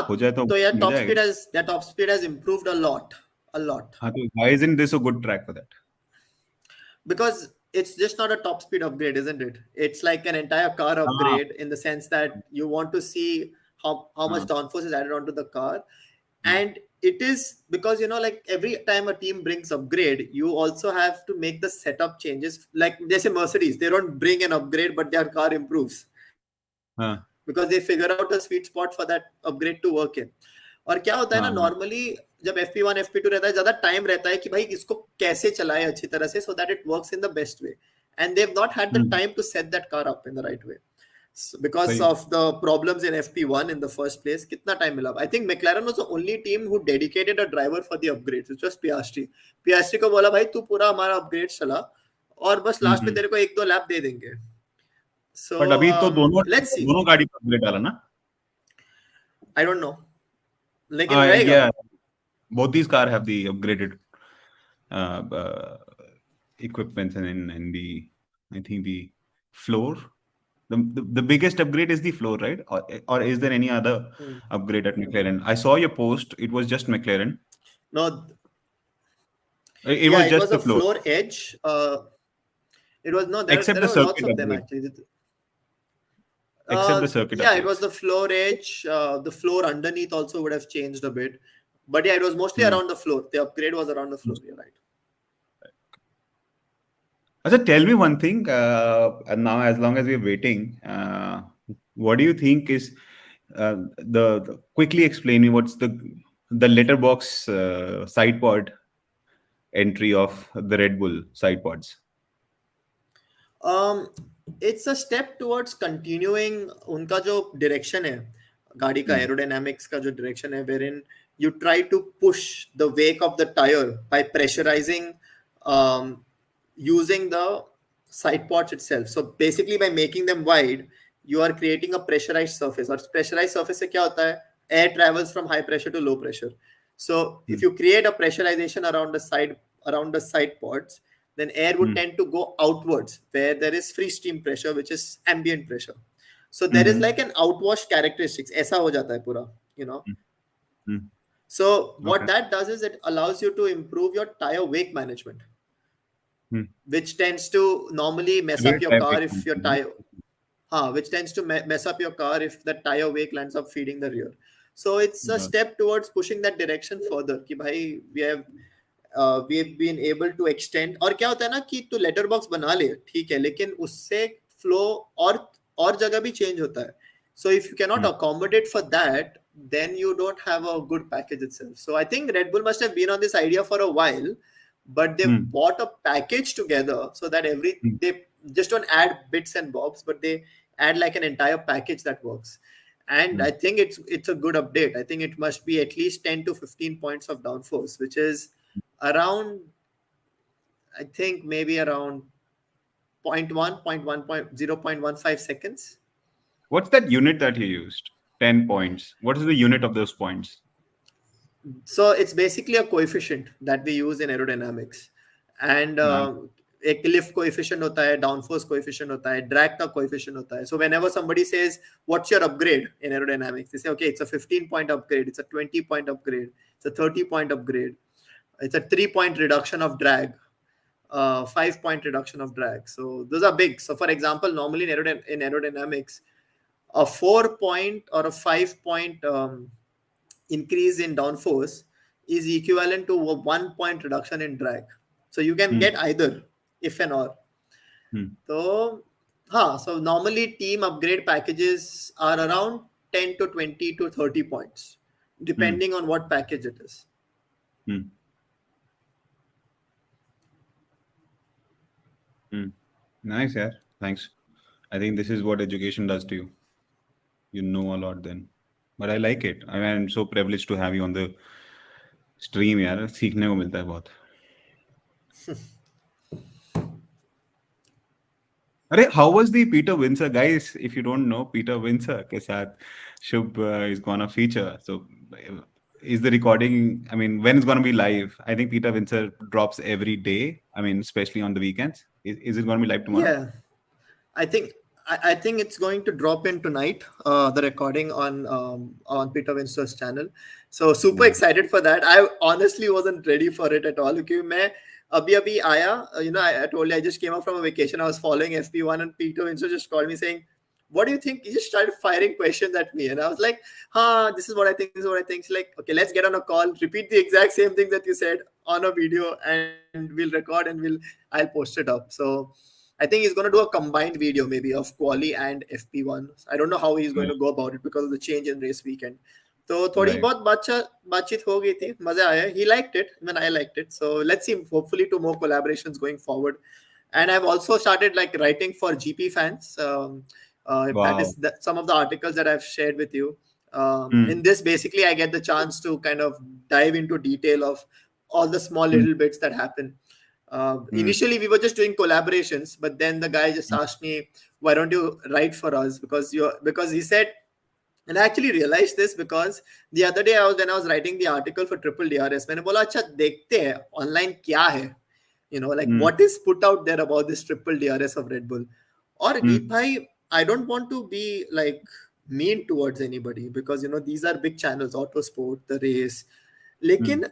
हो जाए तो so yeah, मिल जाएगा. top speed has improved a lot, a lot. हाँ, तो why isn't this a good track for that? Because it's just not a top speed upgrade, isn't it? It's like an entire car हाँ, upgrade in the sense that you want to see how much हाँ, downforce is added onto the car. हाँ, And it is because, like every time a team brings upgrade, you also have to make the setup changes. Like they say Mercedes, they don't bring an upgrade, but their car improves हाँ, because they figure out a sweet spot for that upgrade to work in. और क्या होता है ना, हाँ, normally जब FP1 FP2 रहता है, ज्यादा टाइम रहता है कि भाई इसको कैसे चलाए अच्छी तरह से, so that it works in the best way, and they've not had the time to set that car up in the right way. So because सही. of the problems in FP1 in the first place, कितना time मिला? I think McLaren was the only team who dedicated a driver for the upgrades, which was Piastri. Piastri को बोला भाई तू पूरा हमारा upgrade चला और बस लास्ट में तेरे को 1-2 लैप दे देंगे. So बट अभी तो let's see. दोनों गाड़ी पर अपग्रेड डाला ना. I don't know, लेकिन रहेगा. Yeah, both these cars have the upgraded uh, equipment and in the, I think the floor. The biggest upgrade is the floor, right? Or is there any other upgrade at McLaren? I saw your post. It was just McLaren. No, It yeah, was it just was a the floor, floor edge. It was no, except there the were lots circuit of them upgrade. actually. Except the circuit Yeah, it upgrade. was the floor edge. The floor underneath also would have changed a bit, but yeah, it was mostly around the floor. The upgrade was around the floor. You're right. Achha, tell me one thing. And now, as long as we're waiting, what do you think is quickly explain me what's the letterbox side pod entry of the Red Bull side pods? It's a step towards continuing उनका जो direction है, गाड़ी का aerodynamics का जो direction है, wherein you try to push the wake of the tire by pressurizing, using the side pods itself. So basically by making them wide, you are creating a pressurized surface. और pressurized surface से क्या होता है? Air travels from high pressure to low pressure. So if you create a pressurization around the side pods, then air would tend to go outwards where there is free stream pressure, which is ambient pressure. So there is like an outwash characteristics. ऐसा हो जाता है पूरा, you know. So what that does is it allows you to improve your tire wake management, which tends to normally mess up your car if your tire, which tends to mess up your car if the tire wake lands up feeding the rear. So it's a step towards pushing that direction further. कि भाई we have been able to extend. और क्या होता है ना कि तू letter box बना ले, ठीक है, लेकिन उससे फ्लो और जगह भी चेंज होता है. So if you cannot accommodate for that, then you don't have a good package itself. So I think Red Bull must have been on this idea for a while, but they bought a package together so that they just don't add bits and bobs, but they add like an entire package that works. And I think it's a good update. I think it must be at least 10 to 15 points of downforce, which is around, I think maybe around 0.15 seconds. What's that unit that you used? 10 points. What is the unit of those points? So it's basically a coefficient that we use in aerodynamics. And एक lift coefficient होता है, downforce coefficient होता है, drag का coefficient होता है. So whenever somebody says, what's your upgrade in aerodynamics? They say, okay, it's a 15-point upgrade, it's a 20-point upgrade, it's a 30-point upgrade, it's a 3-point reduction of drag, 5-point reduction of drag. So those are big. So for example, normally in aerodynamics, a 4-point or a 5-point increase in downforce is equivalent to a 1-point reduction in drag. So you can get either, if and or. So normally team upgrade packages are around 10 to 20 to 30 points, depending on what package it is. Nice, yeah. Thanks. I think this is what education does to you. You know a lot then. But I like it. I mean, I'm so privileged to have you on the stream, यार. सीखने को मिलता है बहुत. अरे, how was the Peter Windsor, guys? If you don't know, Peter Windsor के साथ Shub is gonna feature. So is the recording? I mean, when it's gonna be live? I think Peter Windsor drops every day. I mean, especially on the weekends. Is it gonna be live tomorrow? Yeah, I think it's going to drop in tonight. The recording on Peter Winsor's channel. So super excited for that. I honestly wasn't ready for it at all. Because मैं अभी आया, you know, I told you I just came up from a vacation. I was following FP1 and Peter Winsor just called me saying, what do you think? He just started firing questions at me. And I was like, this is what I think, this is what I think. He's like, okay, let's get on a call, repeat the exact same thing that you said on a video, and we'll record and I'll post it up. So I think he's going to do a combined video maybe of Quali and FP1. I don't know how he's going to go about it because of the change in race weekend. So थोड़ी बहुत बातचीत हो गई थी, मजा आया. He liked it, even I liked it. So let's see, hopefully 2 more collaborations going forward. And I've also started like writing for GP fans. That is some of the articles that I've shared with you. In this, basically, I get the chance to kind of dive into detail of all the small little bits that happen. Initially, we were just doing collaborations, but then the guy just asked me, why don't you write for us? Because he said, and I actually realized this because the other day when I was writing the article for Triple DRS, मैंने बोला अच्छा देखते हैं online क्या है, you know, like what is put out there about this Triple DRS of Red Bull. और गीत भाई, I don't want to be like mean towards anybody because, you know, these are big channels, Autosport, The Race. Lekin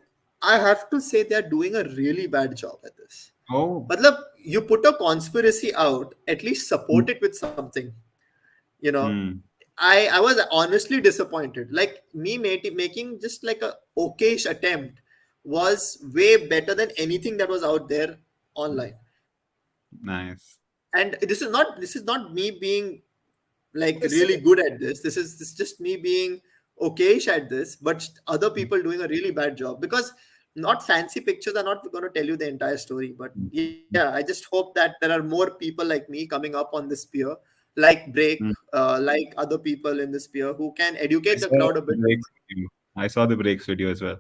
I have to say they're doing a really bad job at this. Matlab, you put a conspiracy out, at least support it with something. You know, I was honestly disappointed. Like me making just like a okayish attempt was way better than anything that was out there online. Nice. And this is not me being like really good at this. This is just me being okayish at this, but other people doing a really bad job because not fancy pictures are not going to tell you the entire story. But yeah, I just hope that there are more people like me coming up on this sphere, like Break, like other people in this sphere who can educate the crowd a bit. I saw the Breaks video as well.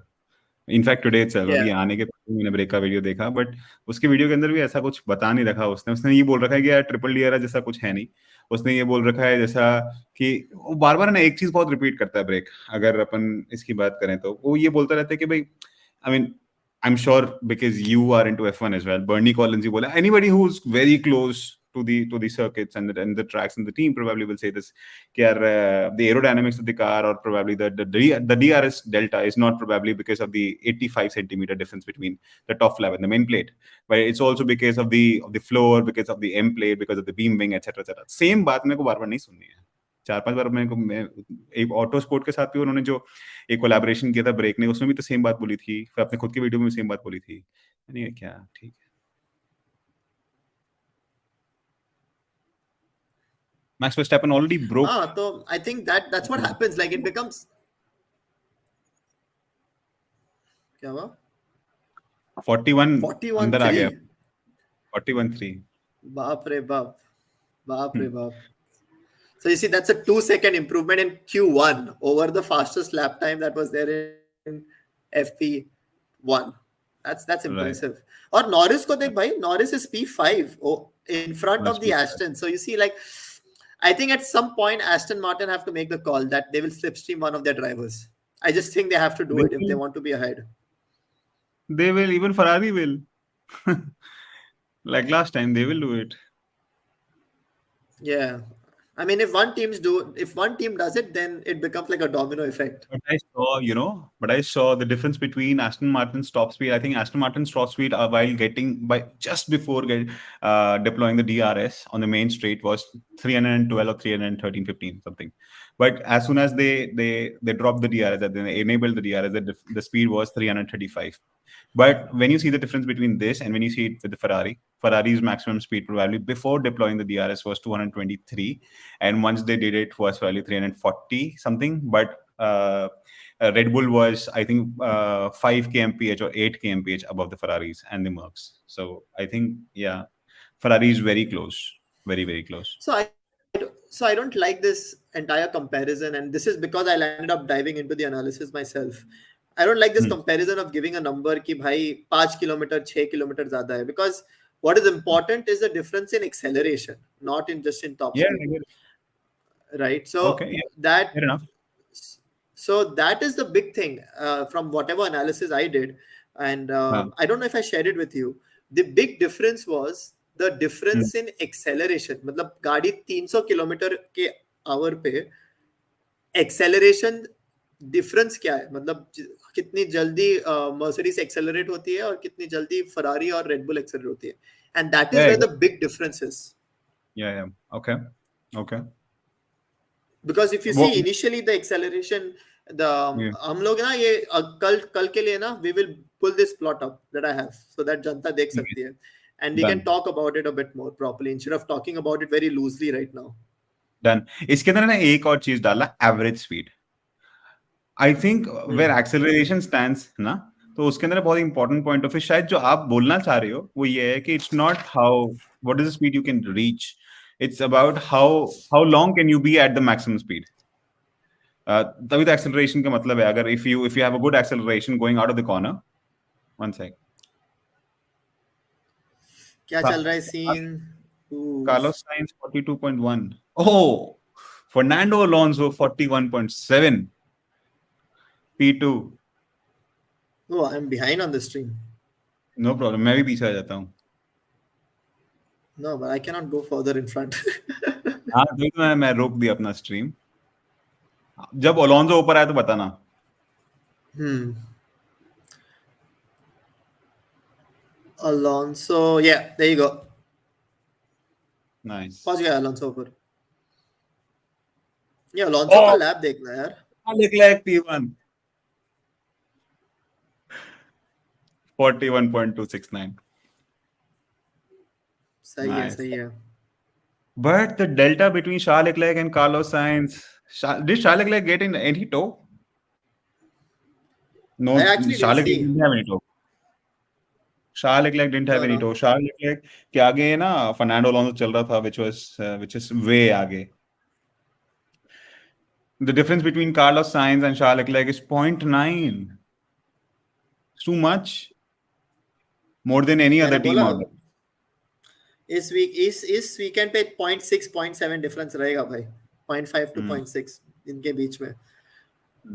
In fact today itself अभी आने के पहले मैंने break का video देखा, but उसके video के अंदर भी ऐसा कुछ बता नहीं रखा उसने ये बोल रखा है कि यार ट्रिपल डीआरएस जैसा कुछ है नहीं. उसने ये बोल रखा है जैसा कि वो बार बार ना एक चीज बहुत रिपीट करता है ब्रेक. अगर अपन इसकी बात करें तो वो ये बोलता रहता है कि भाई I mean I'm sure because you are into F1 as well. Bernie Collins, you bola. Anybody who's very close to the circuits and the tracks and the team probably will say this. The aerodynamics of the car, or probably the DRS delta is not probably because of the 85 centimeter difference between the top flap and the main plate, but it's also because of the floor, because of the M plate, because of the beam wing, etc. etc. Same बात मेरे को बार बार नहीं सुननी है. 4-5 बार मेरे को एक auto sport के साथ भी उन्होंने जो एक कोलैबोरेशन किया था ब्रेक ने, उसमें भी तो सेम बात बोली थी, फिर अपने खुद के वीडियो में सेम बात बोली थी. नहीं क्या ठीक है. Max Verstappen already broke. So I think that's what happens. Like it becomes. क्या हुआ? 41 अंदर आ गया. 41-3. बाप रे बाप. So you see, that's a 2-second improvement in Q1 over the fastest lap time that was there in FP1. That's impressive. Right. और Norris को देख भाई, Norris is P5 in front of the Aston. So you see, like, I think at some point Aston Martin have to make the call that they will slipstream one of their drivers. I just think they have to do it if they want to be ahead. They will. Even Ferrari will. Like last time, they will do it. Yeah. I mean, if one team does it, then it becomes like a domino effect. But I saw the difference between Aston Martin's top speed. I think Aston Martin's top speed while just before deploying the DRS on the main straight was 312 or 313-15 something. But as soon as they dropped the DRS, they enabled the DRS, the speed was 335. But when you see the difference between this and when you see it with the Ferrari's maximum speed probably before deploying the DRS was 223, and once they did it was probably 340 something. But Red Bull was, I think, 5 kmph or 8 kmph above the Ferraris and the Mercs. So I think, yeah, Ferrari is very close, very, very close. So I don't like this entire comparison, and this is because I ended up diving into the analysis myself. I don't like this comparison of giving a number कि भाई 5 kilometer 6 kilometer ज़्यादा है, because what is important is the difference in acceleration, not in just in top speed. Right. So that fair enough. So that is the big thing from whatever analysis I did, and I don't know if I shared it with you. The big difference was the difference in acceleration. मतलब गाड़ी 300 kilometre के our पे acceleration difference क्या है? मतलब कितनी जल्दी Mercedes accelerate होती है और कितनी जल्दी Ferrari और Red Bull accelerate होती है, and that is where the big difference is. Yeah. Okay. Because if you see initially the acceleration, हम लोग ना ये कल के लिए ना we will pull this plot up that I have so that जनता देख सकती है, and we can talk about it a bit more properly instead of talking about it very loosely right now. Done. इसके अंदर ना एक और चीज डाला, average speed. I think where acceleration stands ना, तो उसके अंदर बहुत इंपॉर्टेंट पॉइंट ऑफ व्यू शायद जो आप बोलना चाह रहे हो वो ये है कि it's not what is the speed you can reach, it's about how long can you be at the maximum speed. तभी तो acceleration का मतलब है. अगर if you have a good acceleration going out of the corner, one sec, क्या चल रहा है scene? Carlos Sainz 42.1. Oh, Fernando Alonso 41.7. P2. Oh, I'm behind on the stream. No problem. मैं भी पीछे आ जाता हूँ. No, but I cannot go further in front. हाँ, तो मैं रोक दिया अपना स्ट्रीम. जब Alonso ऊपर आए तो बताना. Alonso, yeah, there you go. Nice. पहुंच गया Alonso ऊपर. Yeah, Alonso का लैप देखना यार. Leclerc P1. 41.269. सही है. But the delta between Charles Leclerc and Carlos Sainz, did Charles Leclerc get in any tow? No, Charles Leclerc didn't have any tow. Charles Leclerc didn't have any tow. Charles Leclerc के आगे ना Fernando Alonso चल रहा था, which is way आगे. The difference between Carlos Sainz and Charles Leclerc is 0.9. It's too much. More than any other team out there. इस weekend पे 0.6 0.7 difference रहेगा भाई. 0.5 to 0.6 इनके बीच में.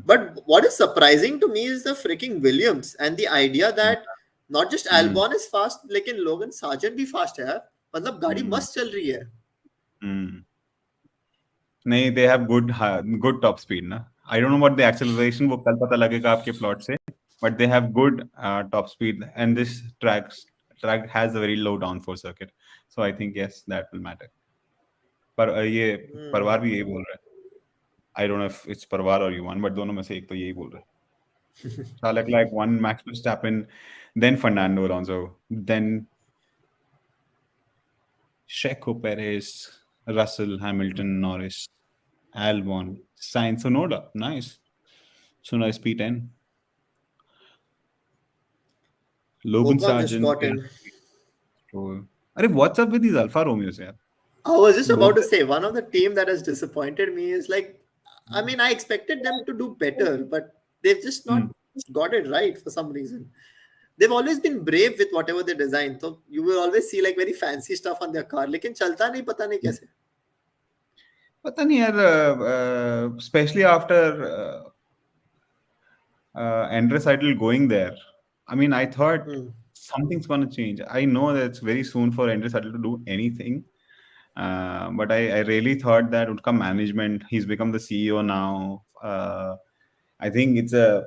But what is surprising to me is the freaking Williams and the idea that not just Albon is fast, लेकिन लोगन sergeant भी fast है यार, मतलब गाड़ी मस्त चल रही है. नहीं, they have good top speed ना. I don't know what the acceleration, वो कल पता लगेगा आपके प्लॉट से, but they have good top speed, and this track has a very low downforce circuit, so I think yes, that will matter. पर ये परवार भी यही बोल रहा है. I don't know if it's परवार or Yuan, but दोनों में से एक तो यही बोल रहा है. So like one Max Verstappen, then Fernando Alonso, then Checo Perez, Russell, Hamilton, Norris, Albon, Sainz, Sonoda, nice. So nice P10. Logan Ocon just Sargent, got in. Stroll. Arey, what's up with these Alfa Romeos, yaar? I was just about Both. to say, one of the team that has disappointed me is like, I mean, I expected them to do better, but they've just not got it right for some reason. They've always been brave with whatever they design. So you will always see like very fancy stuff on their car. लेकिन चलता नहीं, पता नहीं कैसे. पता नहीं यार, especially after Andres Idol going there. I mean, I thought something's going to change. I know that it's very soon for Andres Idol to do anything. But I really thought that Utka management, he's become the CEO now. I think it's a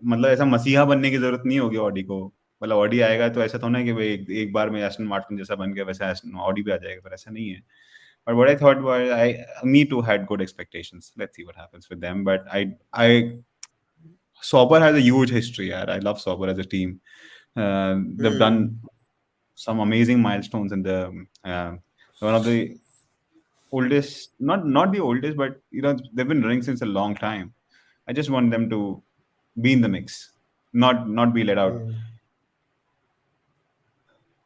मतलब ऐसा मसीहा बनने की जरूरत नहीं होगी Audi को. मतलब ऑडी आएगा तो ऐसा तो ना कि भाई एक बार में एस्टन मार्टिन जैसा बन गया वैसा ऑडी भी आ जाएगा, पर ऐसा नहीं है. But what I thought was me too had good expectations. Let's see what happens with them. But I Sauber has a huge history. Yaar. I love Sauber as a team. They've done some amazing milestones in the one of the oldest, not the oldest, but they've been running since a long time. I just want them to be in the mix, not be let out.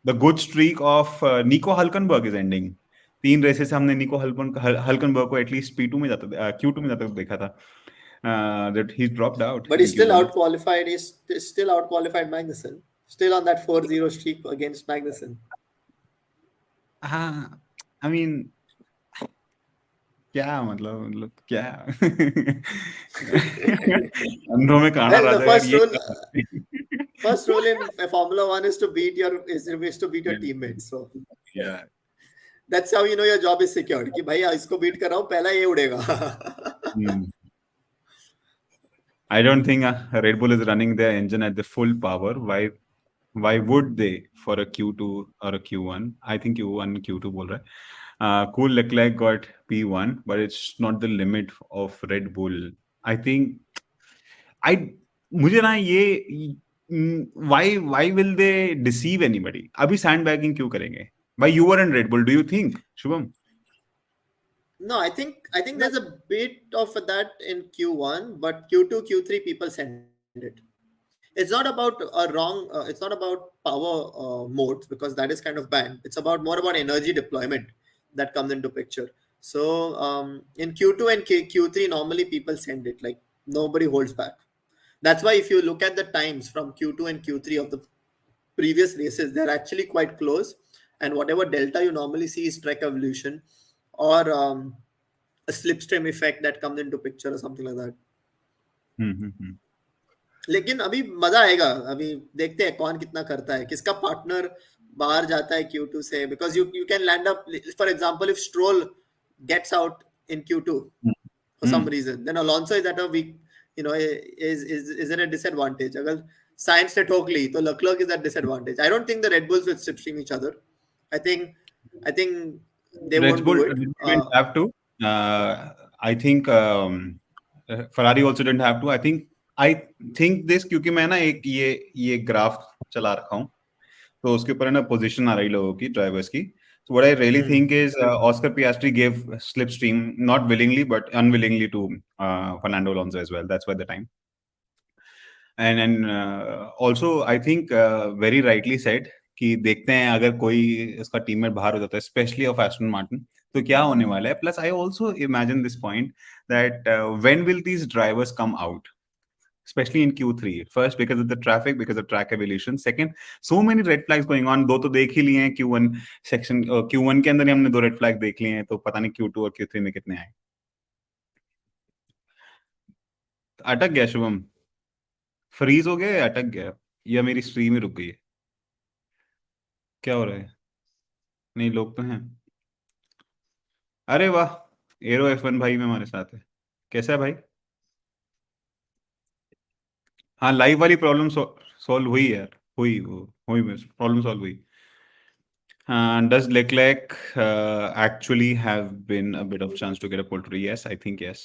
The good streak of Nico Hülkenberg is ending. 3 races से हमने निको हल्कनबर्ग को at least P2 में जाता Q2 में जाता देखा था. That he's dropped out. But he's still out qualified. He's still out qualified Magnussen. Still on that 4-0 streak against Magnussen. I mean, क्या मतलब क्या अंधों में काना राजा यार. First rule in Formula 1 is to beat your teammates. So yeah, that's how you know your job is secured. कि भाई इसको beat कर रहा हूँ, पहला ये उड़ेगा. I don't think Red Bull is running their engine at the full power. Why would they for a Q2 or a Q1? I think Q1, Q2 बोल रहा है. Cool, Leclerc got P1, but it's not the limit of Red Bull. I think मुझे ना ये why will they deceive anybody? अभी sandbagging क्यों करेंगे? Why you were in Red Bull? Do you think, Shubham? No, I think there's a bit of that in Q1, but Q2, Q3 people send it. It's not about it's not about power modes, because that is kind of banned. It's more about energy deployment that comes into picture. So in Q2 and Q3 normally people send it, like nobody holds back. That's why if you look at the times from Q2 and Q3 of the previous races, they're actually quite close, and whatever delta you normally see is track evolution or a slipstream effect that comes into picture or something like that. लेकिन अभी मजा आएगा. अभी देखते हैं कौन कितना करता है, किसका पार्टनर बाहर जाता है Q2 से, because you can land up, for example, if Stroll gets out in Q2 for some reason, then Alonso is at a weak, is at a disadvantage. अगर Sainz ने ठोक ली तो Leclerc is at disadvantage. I don't think the Red Bulls will slipstream each other. I think they won't do it. Didn't have to. I think Ferrari also didn't have to. I think this क्योंकि मैं ना एक ये graph चला रखा हूँ, तो उसके ऊपर है ना पोजीशन आ रही लोगों की, ड्राइवर्स की. So what I really think is Oscar Piastri gave slipstream, not willingly but unwillingly, to Fernando Alonso as well. That's why the time. And also I think very rightly said कि देखते हैं अगर कोई इसका teammate बाहर हो जाता है, स्पेशली ऑफ एस्टन मार्टिन, तो क्या होने वाला है. Plus I also imagine this point that when will these drivers come out, especially in Q3. First, because of the traffic, because of track evolution. Second, so many red flags going on. दो तो देख ही लिए हैं Q1 section. Q1 के अंदर ही हमने 2 red flag देख लिए हैं, तो पता नहीं Q2 और Q3 में कितने आए. अटक गया शुभम, फ्रीज हो गया या अटक गया? या मेरी स्ट्रीम ही रुक गई है? क्या हो रहा है? नहीं, लोग तो हैं। अरे वाह, एरो F1 भाई में हमारे साथ है। कैसा है भाई? हाँ, लाइव वाली प्रॉब्लम सॉल्व हुई यार। हुई वो, हुई प्रॉब्लम सॉल्व हुई। Does Leclerc actually have been a bit of chance to get a pole? Yes, I think yes.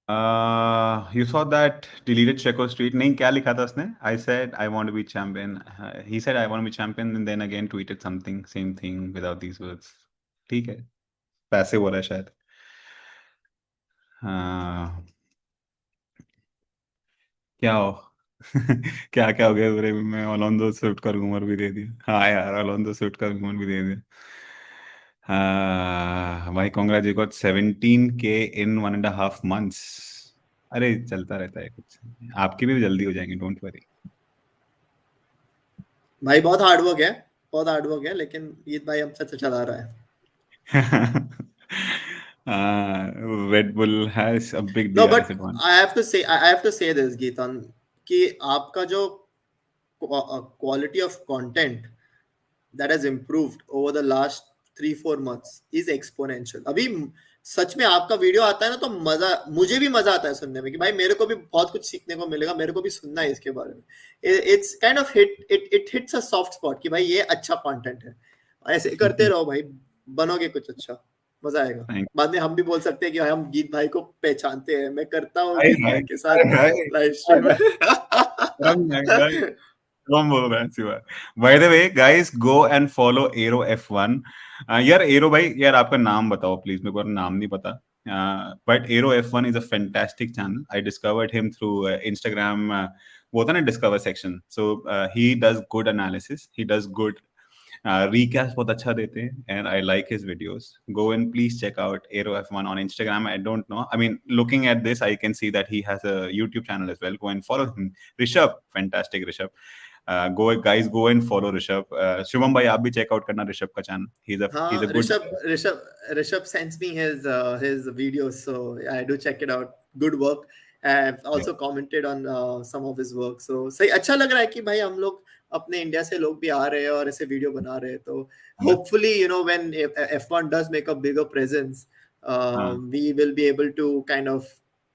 Uh, you saw that deleted Checo Street? नहीं, क्या लिखा था उसने? I said I want to be champion. He said I want to be champion, and then again tweeted something, same thing without these words. ठीक है, पैसे हो रहा है शायद। हाँ, क्या हो? क्या क्या हो गया पूरे में? अलोंसो स्विफ्ट का रूमर भी दे दिया। हाँ यार, अलोंसो स्विफ्ट का रूमर भी दे दिया। भाई Congress, you got 17K in 1.5 months। अरे चलता रहता है कुछ, आपकी भी जल्दी हो जाएंगे, डोंट वरी। भाई बहुत हार्ड वर्क है, बहुत हार्ड वर्क है, लेकिन ईद भाई हमसे अच्छा चला रहा है। Red Bull has a big no DRS but advantage. I have to say this Geetan, कि आपका जो quality of content that has improved over the last 3-4 months is exponential। अभी सच में आपका वीडियो आता है ना, तो मजा, मुझे भी मजा आता है सुनने में, कि भाई मेरे को भी बहुत कुछ सीखने को मिलेगा, मेरे को भी सुनना है इसके बारे में। It's kind of it hits a soft spot, कि भाई ये अच्छा कंटेंट है, ऐसे करते रहो भाई, बनोगे कुछ अच्छा, मजा आएगा। थैंक बाद में हम भी बोल सकते हैं कि भाई हम गीत भाई को पहचानते हैं, मैं करता हूँ हाय गीत हाय भाई के साथ हाय लाइव स्ट्रीम। हाय। कौन बोल रहा है ऐसी बात? Bye the way guys, go and follow arrow F1। यार एरो भाई, यार आपका नाम बताओ प्लीज, मेरे को नाम नहीं पता। But arrow F1 is a fantastic channel. I discovered him through Instagram. वो होता है ना discover section, so he does good analysis, he does good recaps, बहुत अच्छा देते हैं, and I like his videos. Go and please check out Aero F1 on Instagram. I don't know, I mean, looking at this, I can see that he has a YouTube channel as well. Go and follow him. Rishabh, fantastic Rishabh. Go guys, go and follow Rishabh. Shubham bhai, आप भी check out करना ऋषभ का channel. He's हाँ, a good Rishabh sends me his videos, so I do check it out. Good work. I've yeah. also commented on some of his work. So सही, अच्छा लग रहा है कि भाई हम लोग अपने इंडिया से लोग भी आ रहे हैं और ऐसे वीडियो बना रहे हैं, तो hopefully when F1 does make a bigger presence, हाँ we will be able to kind of,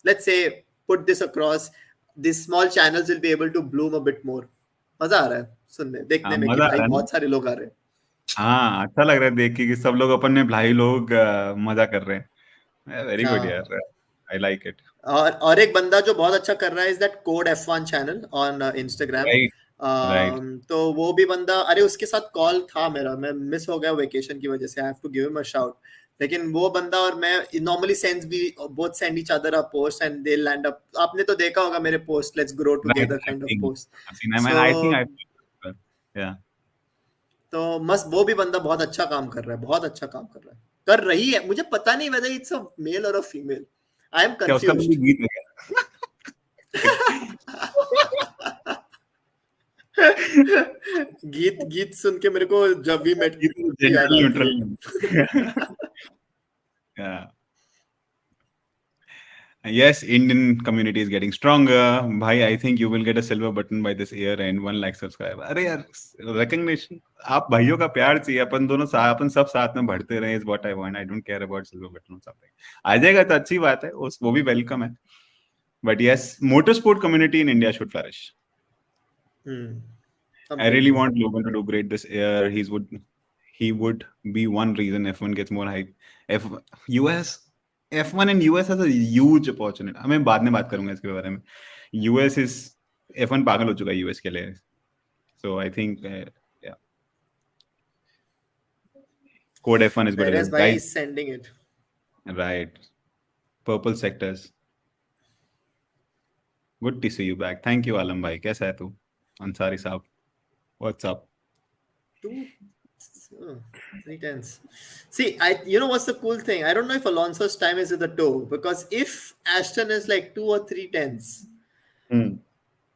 let's say, put this across. These small channels will be able to bloom a bit more. मजा आ रहा है सुनने देखने में कि मजा आ भाई रहा है ना? बहुत सारे लोग आ रहे हैं। हाँ, अच्छा लग रहा है देख के कि सब लोग अपन में भाई लोग मजा कर रहे हैं। वेरी गुड हाँ, यार, आई लाइक इट। और एक बंदा जो बहुत अच्छा कर रहा है is that code F1 channel on Instagram. Right right. तो वो भी बंदा, अरे उसके साथ कॉल था मेरा, मैं मिस हो गया वेकेशन की वजह से, I have to give him a shout. लेकिन वो बंदा और मैं नॉर्मली सेंड्स भी, both send each other a post and they land up. आपने तो देखा होगा मेरे post, let's grow Right. Together I've kind of seen. Post. I've seen. I mean, so I think I've. Yeah. तो मस्त, वो भी बंदा बहुत अच्छा काम कर रहा है, बहुत अच्छा काम कर रहा है, कर रही है। मुझे पता नहीं वेदर इट्स अ मेल और अ फीमेल, आई एम क्या उसका भी कंफ्यूज्ड। गीत है क्या? गीत गीत सुन के मेरे को जब वी मेट ये तो की याद जेंडर आती न्यूट्रल है। है। Yeah. Yes, Indian community is getting stronger. Bhai, I think you will get a silver button by this year and 1 lakh subscriber. अरे यार, recognition, आप भाइयों का प्यार चाहिए, अपन दोनों अपन सब साथ में बढ़ते रहे, is what I want. I don't care about silver button or something. आ जाएगा तो अच्छी बात है, वो भी वेलकम है। But yes, motorsport community in India should flourish. I really Completely. want Logan to do great this year. He would be one reason F1 gets more hype. F US F1 and US has a huge opportunity. मैं बाद में बात करूंगा इसके बारे में। US is F1 पागल हो चुका है US के लिए। So I think yeah, code F1 is good as Perez well. bhai Guys, is sending it. right. Purple sectors. Good to see you back. Thank you, Alam bhai. कैसा है तू? Ansari साहब. What's up? Two, 3 tenths. See, you know what's the cool thing? I don't know if Alonso's time is at the toe, because if Aston is like 2 or 3 tenths Hmm.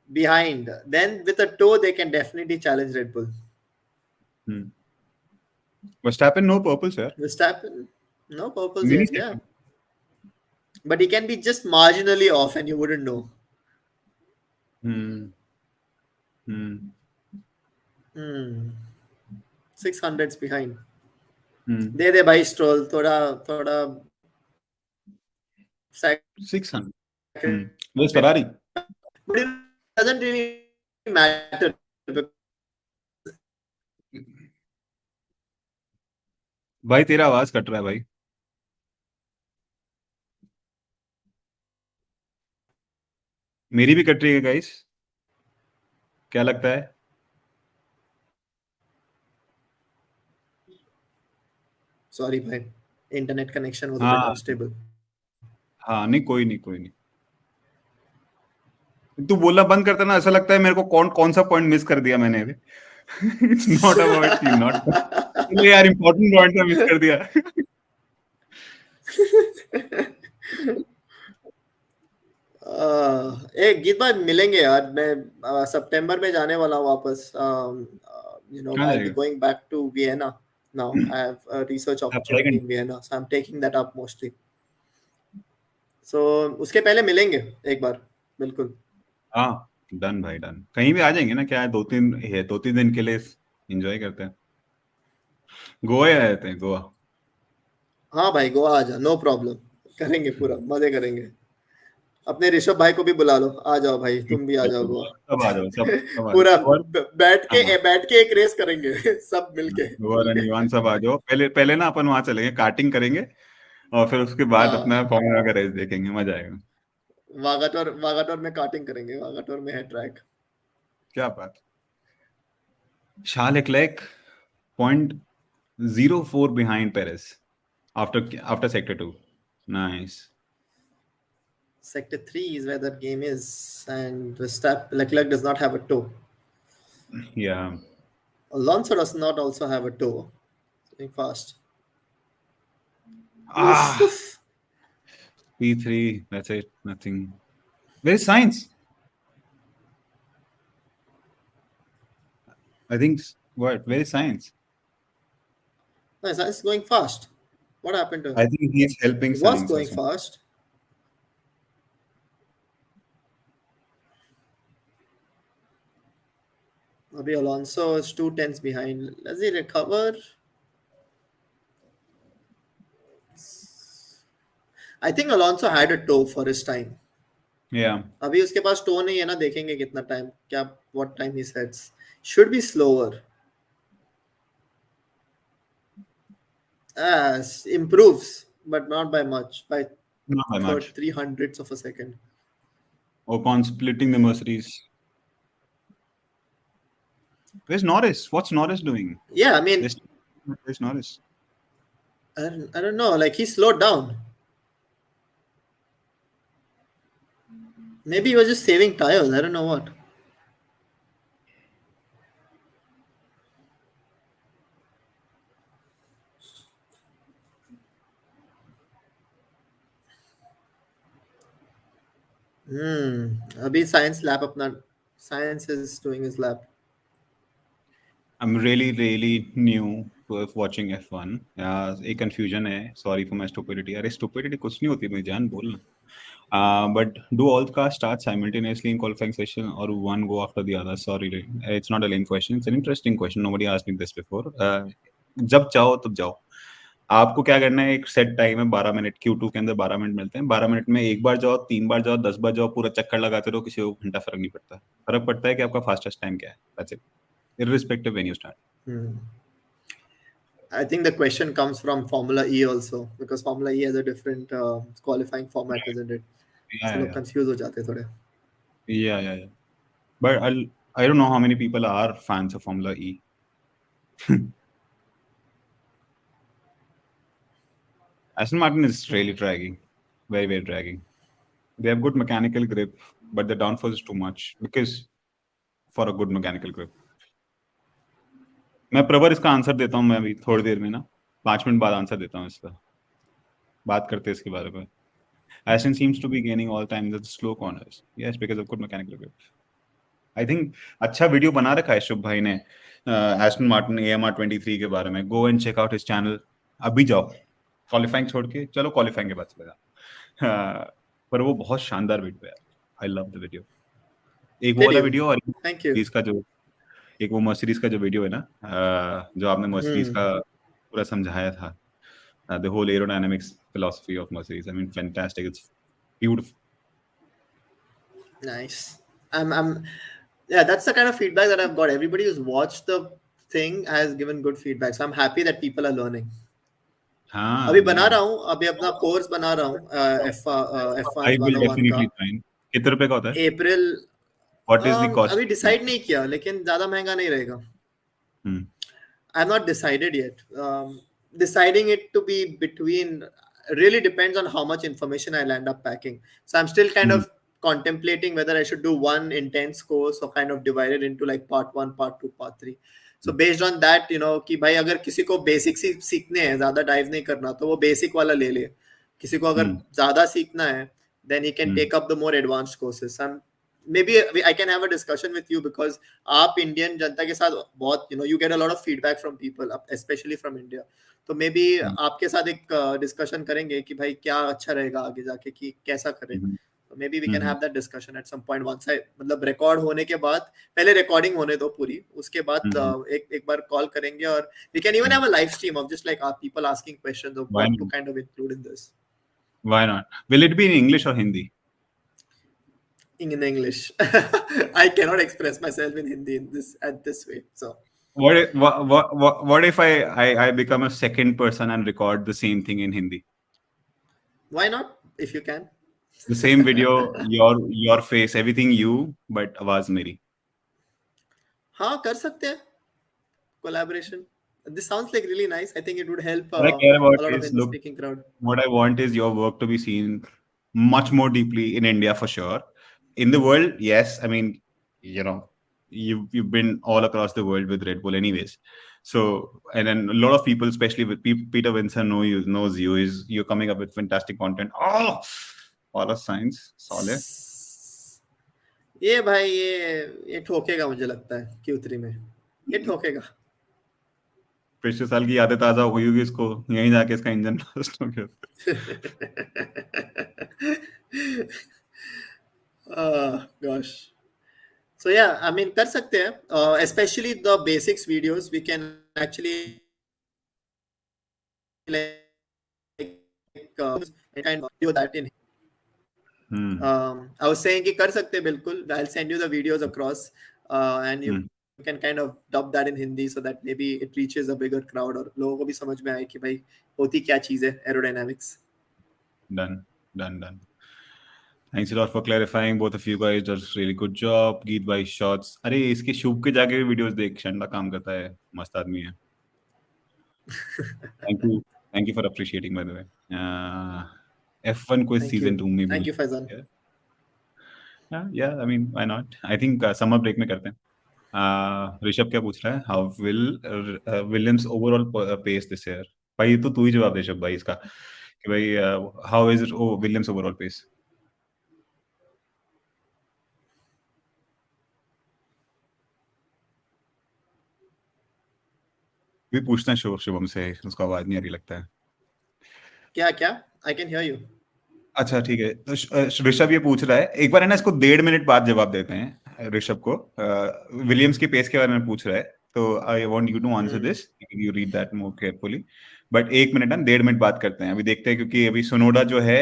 behind, then with a toe they can definitely challenge Red Bull. Hmm. Verstappen no purples यार. Verstappen, no purples Mini yet. Yeah, sector. but he can be just marginally off and you wouldn't know. Hmm. Hmm. Hmm. 600s behind. Hmm. दे दे भाई stroll, थोड़ा थोड़ा sacrifice. 600. Hmm. Where's Ferrari? But it doesn't really matter because भाई तेरा आवाज cut रहा है भाई. मेरी भी कट रही है गाइस. क्या लगता है? sorry bhai, internet connection was a bit हाँ. unstable. हाँ नहीं, कोई नहीं, कोई नहीं. तू बोलना बंद करता ना, ऐसा लगता है मेरे को कौन कौन सा पॉइंट मिस कर दिया मैंने अभी. It's not about you, not. यार इंपॉर्टेंट पॉइंट मिस कर दिया. एक गीत भाई मिलेंगे यार, मैं सितंबर में जाने वाला हूँ वापस. कहाँ I'll be जाएगा? going back to Vienna now. I have a research आप पढ़ाई opportunity करने? in Vienna, so I'm taking that up mostly. So उसके पहले मिलेंगे एक बार, बिल्कुल. हाँ. डन भाई, डन. कहीं भी आ जाएंगे ना, क्या है, 2-3 दिन के लिए एंजॉय करते हैं. गोवा ही आ जाते हैं, गोवा. हाँ भाई, गोवा आ जा, नो प्रॉब्लम. करेंगे, पूरा मजे करेंगे. अपने ऋषभ भाई को भी बुला लो, आ जाओ भाई, तुम भी आ जाओ गोवा. सब आ जाओ, सब आ पूरा जाओ. और बैठ के एक रेस करेंगे सब मिलके. गोवा और ईवान सब आ जाओ. पहले पहले ना अपन वहां चलेंगे, कार्टिंग करेंगे. और फिर उसके बाद हाँ, अपना फॉर्मूला का रेस देखेंगे, मजा आएगा. वागाटोर में कार्टिंग करेंगे, वागाटोर में है ट्रैक. क्या बात. Charles Leclerc 0.04 behind Perez after sector 2. Nice. Sector 3 is where that game is, and Leclerc does not have a toe. Yeah. Alonso does not also have a toe. Going fast. Oof, Ah, oof. P3. That's it. Nothing. Where is science? I think what? Where is science? Nice, it's going fast. What happened to him? I think he's helping He was science or going something. fast. Maybe Alonso is 2 tenths behind. Does he recover? I think Alonso had a toe for his time. Yeah. अभी उसके पास to नहीं है ना, देखेंगे कितना time, क्या what time he sets. Should be slower. Improves, but not by much. By Not by much. 300ths of a second. Ocon splitting the Mercedes. Where's Norris? What's Norris doing? Yeah, I mean, Where's Norris? I don't know. Like, he slowed down. Maybe he was just saving tires. I don't know what. अभी science lap अपना, science is doing his lap. I'm really new to watching F1. एक confusion है. Sorry for my stupidity. अरे stupidity कुछ नहीं होती, मेरी जान बोलना. But do all cars start simultaneously in qualifying session or one go after the other? Sorry, it's not a lame question. It's an interesting question. Nobody asked me this before. जब चाहो तब जाओ. आपको क्या करना है, एक सेट टाइम है 12 मिनट. Q2 के अंदर 12 मिनट मिलते हैं. 12 मिनट में एक बार जाओ, 3 बार जाओ, 10 बार जाओ, पूरा चक्कर लगाते रहो, किसी को घंटा फर्क नहीं पड़ता. फर्क पड़ता है कि आपका फास्टेस्ट टाइम क्या है. That's it. Irrespective when you start. I think the question comes from Formula E also, because Formula E has a different qualifying format, isn't it? So लोग Yeah. confuse हो जाते हैं थोड़े. Yeah. But I don't know how many people are fans of Formula E. Aston Martin is really dragging. Very dragging. They have good mechanical grip, but the downforce is too much because for a good mechanical grip. मैं प्रवर इसका answer देता हूँ, मैं अभी थोड़ी देर में ना 5 मिनट बाद आंसर देता हूँ इसका. बात करते हैं इसके बारे में. Aston seems to be gaining all time the slow corners. Yes, because of good mechanical grip. I think अच्छा वीडियो बना रखा है शुभ भाई ने एस्टन मार्टिन AMR 23 के बारे में. Go and check out his channel. अभी जाओ, क्वालिफाइंग छोड़ के चलो, क्वालिफाइंग के बाद चलेगा. हाँ, पर वो बहुत शानदार वीडियो है। I love the video. एक वो Did वाला you? वीडियो और Thank you. इसका जो एक वो मर्सिडीज का जो वीडियो है ना, जो आपने मर्सिडीज Hmm. का पूरा समझाया था, the whole aerodynamics philosophy of Mercedes, I mean fantastic, it's beautiful. Nice. I'm. Yeah, that's the kind of feedback that I've got. Everybody who's watched the thing has given good feedback. So I'm happy that people are learning. हाँ, अभी बना नहीं, रहा हूँ, अभी अपना course बना रहा हूँ F1 आई विल 101 डेफिनेटली का ज्वाइन। कितने रुपए का होता है? April. What is the cost? अभी डिसाइड नहीं किया, लेकिन ज्यादा महंगा नहीं रहेगा. हम्म I'm not decided yet. Deciding it to be between really depends on how much information I'll end up packing. So I'm still kind hmm of contemplating whether I should do one intense course or kind of divide it into like part one, part two, part three. So based on that, कि भाई अगर किसी को basic सीखने हैं, ज्यादा dive नहीं करना, तो वो बेसिक वाला ले ले. किसी को अगर हम्म ज्यादा सीखना है, then he can hmm take up the more advanced courses. Maybe I can have a discussion with you because आप इंडियन जनता के साथ बहुत you get a lot of feedback from people, especially from India. तो may be हम्म आपके साथ एक discussion करेंगे कि भाई क्या अच्छा रहेगा आगे जाके, कि कैसा करें. हम्म तो maybe we can hmm have that discussion at some point once I, मतलब रिकॉर्ड होने के बाद, पहले रिकॉर्डिंग होने दो पूरी, उसके बाद हम्म एक बार कॉल करेंगे, और we can even have a live stream of just like people asking questions of why what to not? Kind of include in this. Why not? Will it be in English और Hindi? In English. I cannot express myself in Hindi in this at this way. So What if I become a second person and record the same thing in Hindi? why not if you can? The same video, your face, everything you, but आवाज मेरी. हाँ, कर सकते हैं collaboration. This sounds like really nice. I think it would help What I care about a lot of is, Hindi look, speaking crowd. what I want is your work to be seen much more deeply in India for sure. In the world, yes. I mean, you know, you've been all across the world with Red Bull, anyways. So, and then a lot of people, especially with Peter Vincent, knows you. Is you're coming up with fantastic content. Oh, all of science, solid. ये भाई ये ठोकेगा, मुझे लगता है Q3 में ये ठोकेगा. पिछले साल की यादें ताजा हो गई होगी इसको, यहीं जाके इसका इंजन बस्ट हो गया. Gosh. So yeah, I mean कर सकते हैं, especially the basics videos we can actually like kind of do that in. Hmm I was saying कि कर सकते हैं बिल्कुल. I'll send you the videos across, and you hmm can kind of dub that in Hindi so that maybe it reaches a bigger crowd और लोगों को भी समझ में आए कि भाई होती क्या चीज है aerodynamics. Done, done, done. Thanks a lot for clarifying. Both of you guys does really good job. गीत भाई shots. अरे इसके शुभ के जाके भी वीडियोस देख, शंडा काम करता है, मस्त आदमी है. Thank you for appreciating, by the way. F1 quiz Thank season you. 2 में भी. Thank you, Faizan. Yeah, I mean, why not? I think summer break में करते हैं. ऋषभ क्या पूछ रहा है? How will Williams overall pace this year? भाई तो तू ही जवाब दे ऋषभ भाई इसका, कि भाई how is Williams overall pace? भी पूछते हैं शुभम से, उसको आवाज नहीं आ रही लगता है. क्या क्या? I can hear you. अच्छा ठीक है, तो ऋषभ ये पूछ रहा है, एक बार है ना इसको 1.5 मिनट बाद जवाब देते हैं ऋषभ को. विलियम्स के पेस के बारे में पूछ रहा है, तो I want you to answer this, you read that more carefully. But 1 minute ना 1.5 मिनट बात करते हैं, अभी देखते हैं, क्योंकि अभी सुनोडा जो है,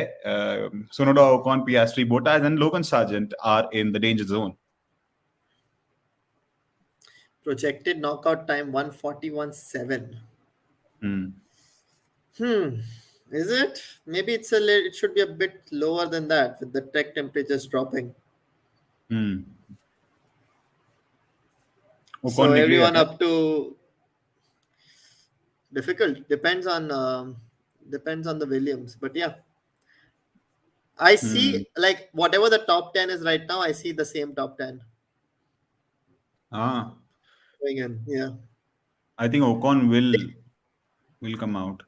Tsunoda, Ocon, Piastri, Bottas and Logan Sargeant are in the danger zone. Projected knockout time 141.7. Is it? Maybe it should be a bit lower than that with the tech temperatures dropping. So Ocon निकले everyone जाता है. up to difficult depends on the Williams, but yeah, I see like whatever the top 10 is right now, I see the same top 10 हाँ, going in. Yeah, I think Ocon will come out.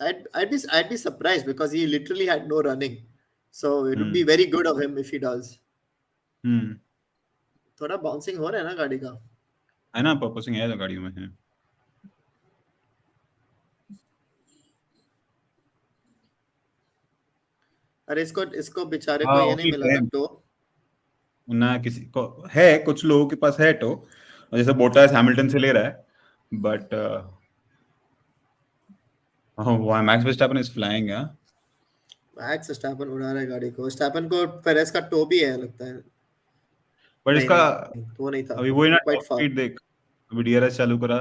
I'd be surprised because he literally had no running, so it would be very good of him if he does. थोड़ा bouncing हो रहा है ना गाड़ी का. है ना, पर्पसिंग है गाड़ियों में है. अरे इसको बेचारे हाँ को ये नहीं ओनली मिला ना 10th, तो। ना किसी को है, कुछ लोगों के पास है तो, जैसे बोटास हैमिल्टन से ले रहा है, but Max Verstappen is flying. Max Stappen उड़ा रहा है गाड़ी को, स्टैपन को पेरेस का टो भी है लगता है। बट नहीं इसका नहीं, वो नहीं था, अभी वही ना क्वाइट टॉप फार। स्पीड देख, अभी डीआरएस चालू करा,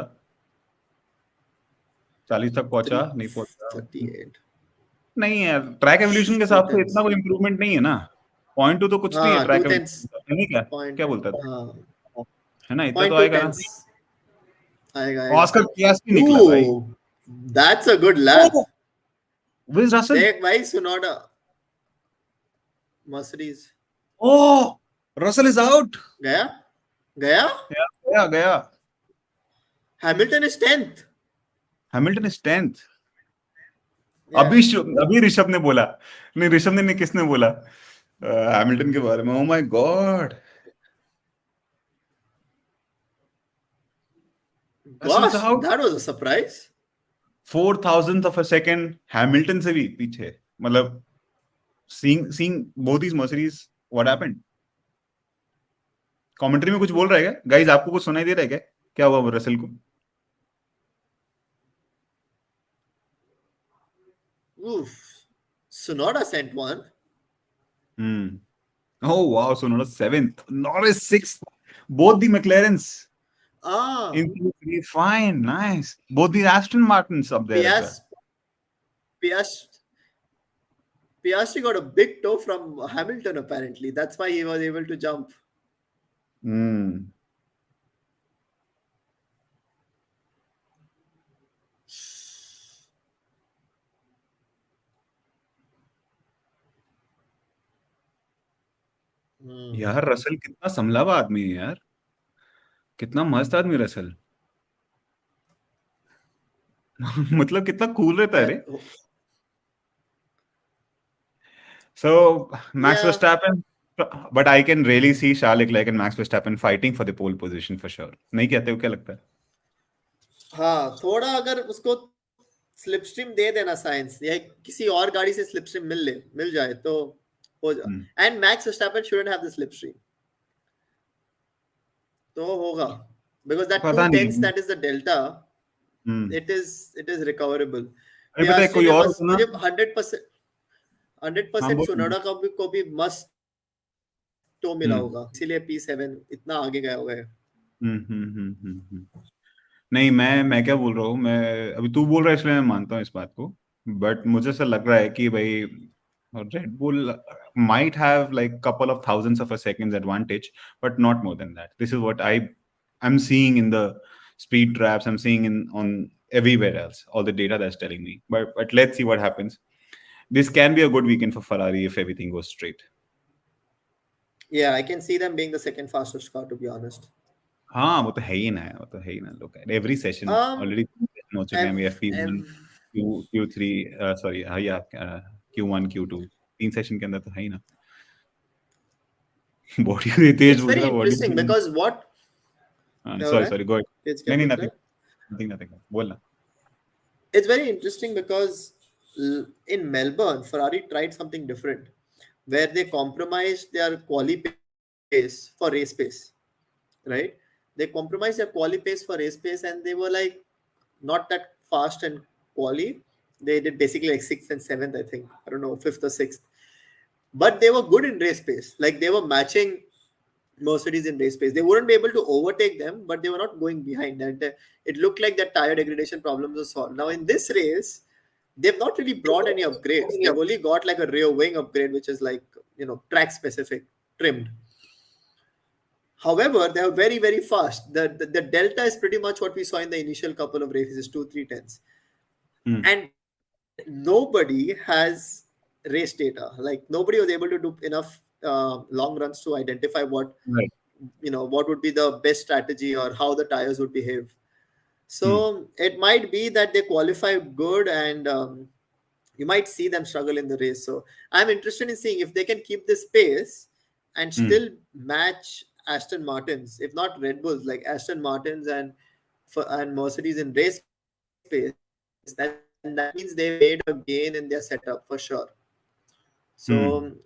40 तक पहुंचा, नहीं पहुंचा। 338। नहीं यार, ट्रैक एवोल्यूशन के टू हिसाब से इतना टेंस। कोई इम्प्रूवमेंट नहीं है ना। 0.2 तो कुछ नहीं है हाँ ट्रैक 2 टेंस एवोल्यूशन, नहीं क्या, क्या पॉइंट। बोलता हाँ था, है ना, इतना तो पॉइंट टू आएगा ना। टेंस आएगा आएगा। ऑस्कर पियास्ट्री निकला भाई। Ooh, that's a good lap. Oh with Russell. देख भाई Tsunoda, Mercedes oh Russell is out. गया गया। गया गया गया। Hamilton is 10th। Hamilton is 10th। या अभी ऋषभ ने बोला, नहीं ऋषभ ने नहीं, किसने बोला हैमिल्टन के बारे में, oh my God, Russell is gosh out. That was a surprise. 4,000th of a second Hamilton से भी पीछे, मतलब seeing both these Mercedes, what happened? Commentary में कुछ बोल रहा है क्या गाइस, आपको कुछ सुनाई दे रहा है क्या, क्या हुआ रसल को? Oof, Sonoda sent one. Oh wow, so not a 7th, Norris 6th, both the McLarens Ah, in Q3, fine, nice, both the Aston Martins up there as well. Pias Pias Piastri got a big toe from Hamilton apparently. That's why he was able to jump. Hmm. यार Russell कितना संभलावा आदमी है यार, कितना मस्त आदमी Russell. मतलब कितना कूल रहता है रे। Yeah, So Max yeah. Verstappen, but I can really see Charles Leclerc and Max Verstappen fighting for the pole position for sure. नहीं कहते हो, क्या लगता है? हाँ थोड़ा अगर उसको स्लिपस्ट्रीम दे देना साइंस, या किसी और गाड़ी से स्लिपस्ट्रीम मिल जाए तो हो जा। And Max Verstappen shouldn't have the slipstream, तो होगा, बिकॉज दैट टू पता नहीं। Tense that is the delta, hmm. It is recoverable. अरे पता है पियास्ट्री कोई ने और मस्त, होता ना। मुझे 100% हाँ 100% बोल। सुनोडा को भी मस्त टो मिला हम्म होगा, इसीलिए P7 इतना आगे गया होगा। नहीं, मैं क्या बोल रहा हूँ, मैं अभी तू बोल रहा है इसलिए मैं मानता हूँ इस बात को, बट मुझे ऐसा लग रहा है कि भाई red bull might have like couple of thousands of a seconds advantage, but not more than that. This is what I'm seeing in the speed traps, I'm seeing in on everywhere else, all the data that's telling me. But let's see what happens. This can be a good weekend for Ferrari if everything goes straight. Yeah, I can see them being the second fastest car, to be honest. हाँ वो तो है ही ना, वो तो है ही ना, look at every session Um, already हो चुके हैं अभी, ev- FP1 ev- Q3, sorry हाँ या Q1 Q2, 3 सेशन के अंदर तो है ही ना। बॉडी तेज it's पूछ very रहा, बॉडी interesting because what क्या हो सॉरी रहा है, सॉरी गो, तेज क्या नहीं नहीं पूछ रहा नथिंग, है? नथिंग नथिंग बोलना। It's very interesting because in Melbourne, Ferrari tried something different where they compromised their quali pace for race pace, right? They compromised their quali pace for race pace, and they were like not that fast and quali. They did basically like sixth and seventh, I think. I don't know, fifth or sixth. But they were good in race pace. Like they were matching Mercedes in race pace. They wouldn't be able to overtake them, but they were not going behind. And it looked like that tire degradation problems were solved. Now in this race, they've not really brought any upgrades. They've only got like a rear wing upgrade, which is like track specific, trimmed. However, they are very, very fast. The delta is pretty much what we saw in the initial couple of races, 2-3 tenths. And nobody has race data. Like nobody was able to do enough long runs to identify what Right. what would be the best strategy or how the tires would behave. So it might be that they qualify good, and you might see them struggle in the race. So I'm interested in seeing if they can keep this pace and still match Aston Martins, if not Red Bulls, like Aston Martins and Mercedes in race pace. Then that means they made a gain in their setup for sure. So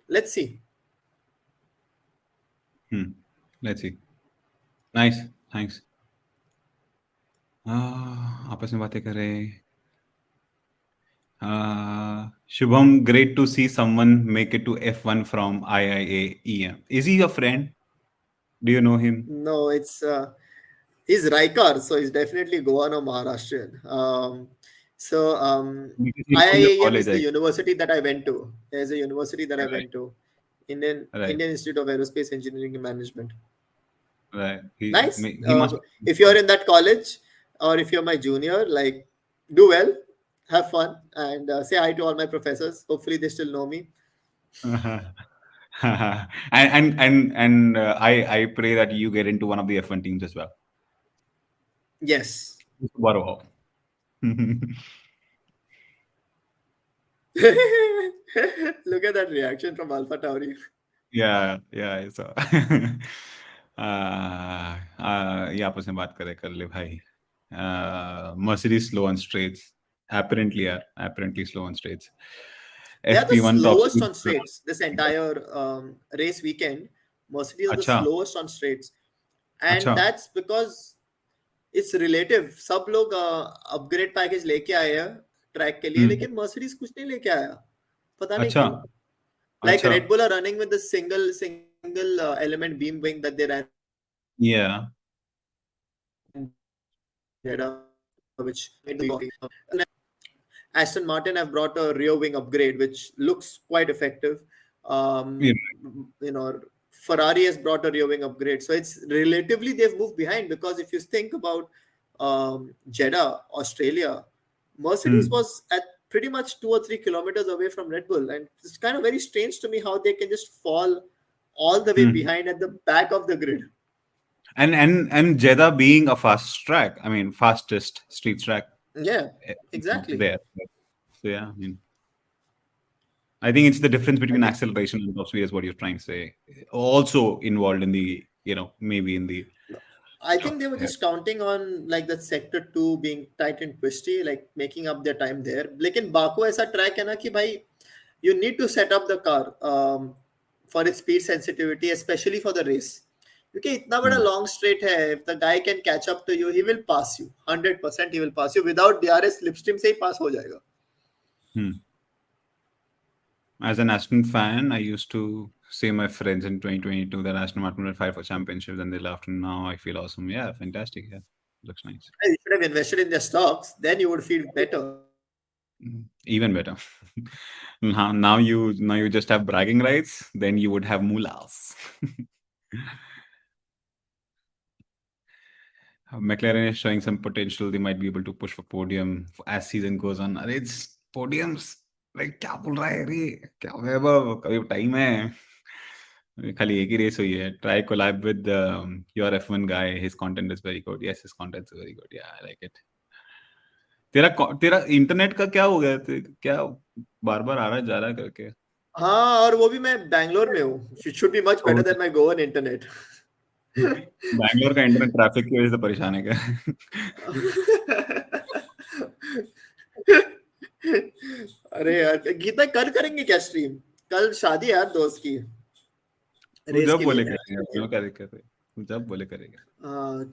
let's see. Let's see. Nice. Thanks. आपस में बातें कर रहे. Shubham, great to see someone make it to F1 from IIA. Is he your friend? Do you know him? No, it's he's Raikar, so he's definitely Goan or Maharashtrian. So Because he know your IIAM is college, the I university that I went to. There's a university that I right, went to, Indian right, Indian Institute of Aerospace Engineering and Management. right. Nice. He must. If you're in that college, or if you're my junior, like, do well, have fun, and say hi to all my professors. Hopefully, they still know me. And I pray that you get into one of the F1 teams as well. Yes. Wow. Look at that reaction from Alpha Tauri. Yeah, I saw. ये आपस में बात कर ले भाई. Mercedes slow on straights. Apparently slow on straights. They are the FP1 top slowest speed. on straights this entire race weekend. Mercedes are the अच्छा, slowest on straights, and अच्छा. that's because it's relative. सब लोग upgrade package लेके आए हैं track के लिए, लेकिन मर्सिडीज कुछ नहीं लेके आया, पता नहीं अच्छा, क्यों. Like अच्छा. Red Bull are running with the single element beam wing that they ran Yeah. which made the Aston Martin have brought a rear wing upgrade, which looks quite effective. Yeah. You know, Ferrari has brought a rear wing upgrade, so it's relatively they've moved behind, because if you think about Jeddah, Australia, Mercedes was at pretty much 2 or 3 kilometers away from Red Bull, and it's kind of very strange to me how they can just fall all the way behind at the back of the grid. And Jeddah being a fast track, I mean fastest street track Yeah, exactly. there. So yeah, I mean, I think it's the difference between acceleration and top speed is what you're trying to say. Also involved in the, maybe in the. I think they were just counting on like the sector 2 being tight and twisty, like making up their time there. लेकिन बाको ऐसा track है ना कि भाई, you need to set up the car for its speed sensitivity, especially for the race. क्योंकि इतना बड़ा long straight है, if the guy can catch up to you, he will pass you. 100% he will pass you. Without DRS, slipstream से ही pass हो जाएगा. As an Aston fan, I used to say my friends in 2022 that Aston Martin will fight for championships, and they laughed. And now I feel awesome. Yeah, fantastic. Yeah, looks nice. You should have invested in their stocks. Then you would feel better. Even better. now you just have bragging rights. Then you would have mullahs. McLaren is showing some potential. They might be able to push for podium as season goes on. अरे it's podiums. Like क्या बोल रहा है रे? क्या वैभव? कभी time है? खाली एक ही रेस हुई है. Try collab with your F1 guy. His content is very good. Yes, his content is very good. Yeah, I like it. तेरा इंटरनेट का क्या हो गया? क्या बार-बार आ रहा है जा रहा है करके? हाँ, और वो भी मैं बैंगलोर में हूँ. It should be much better than my Goan internet. Bangalore का इंटरनेट ट्रैफिक की वजह से परेशान है क्या? अरे यार, गीता कल करेंगे क्या स्ट्रीम? कल शादी है यार दोस्त की. तू जब बोले करेंगे, क्यों क्या दिक्कत है? तू जब बोले करेंगे.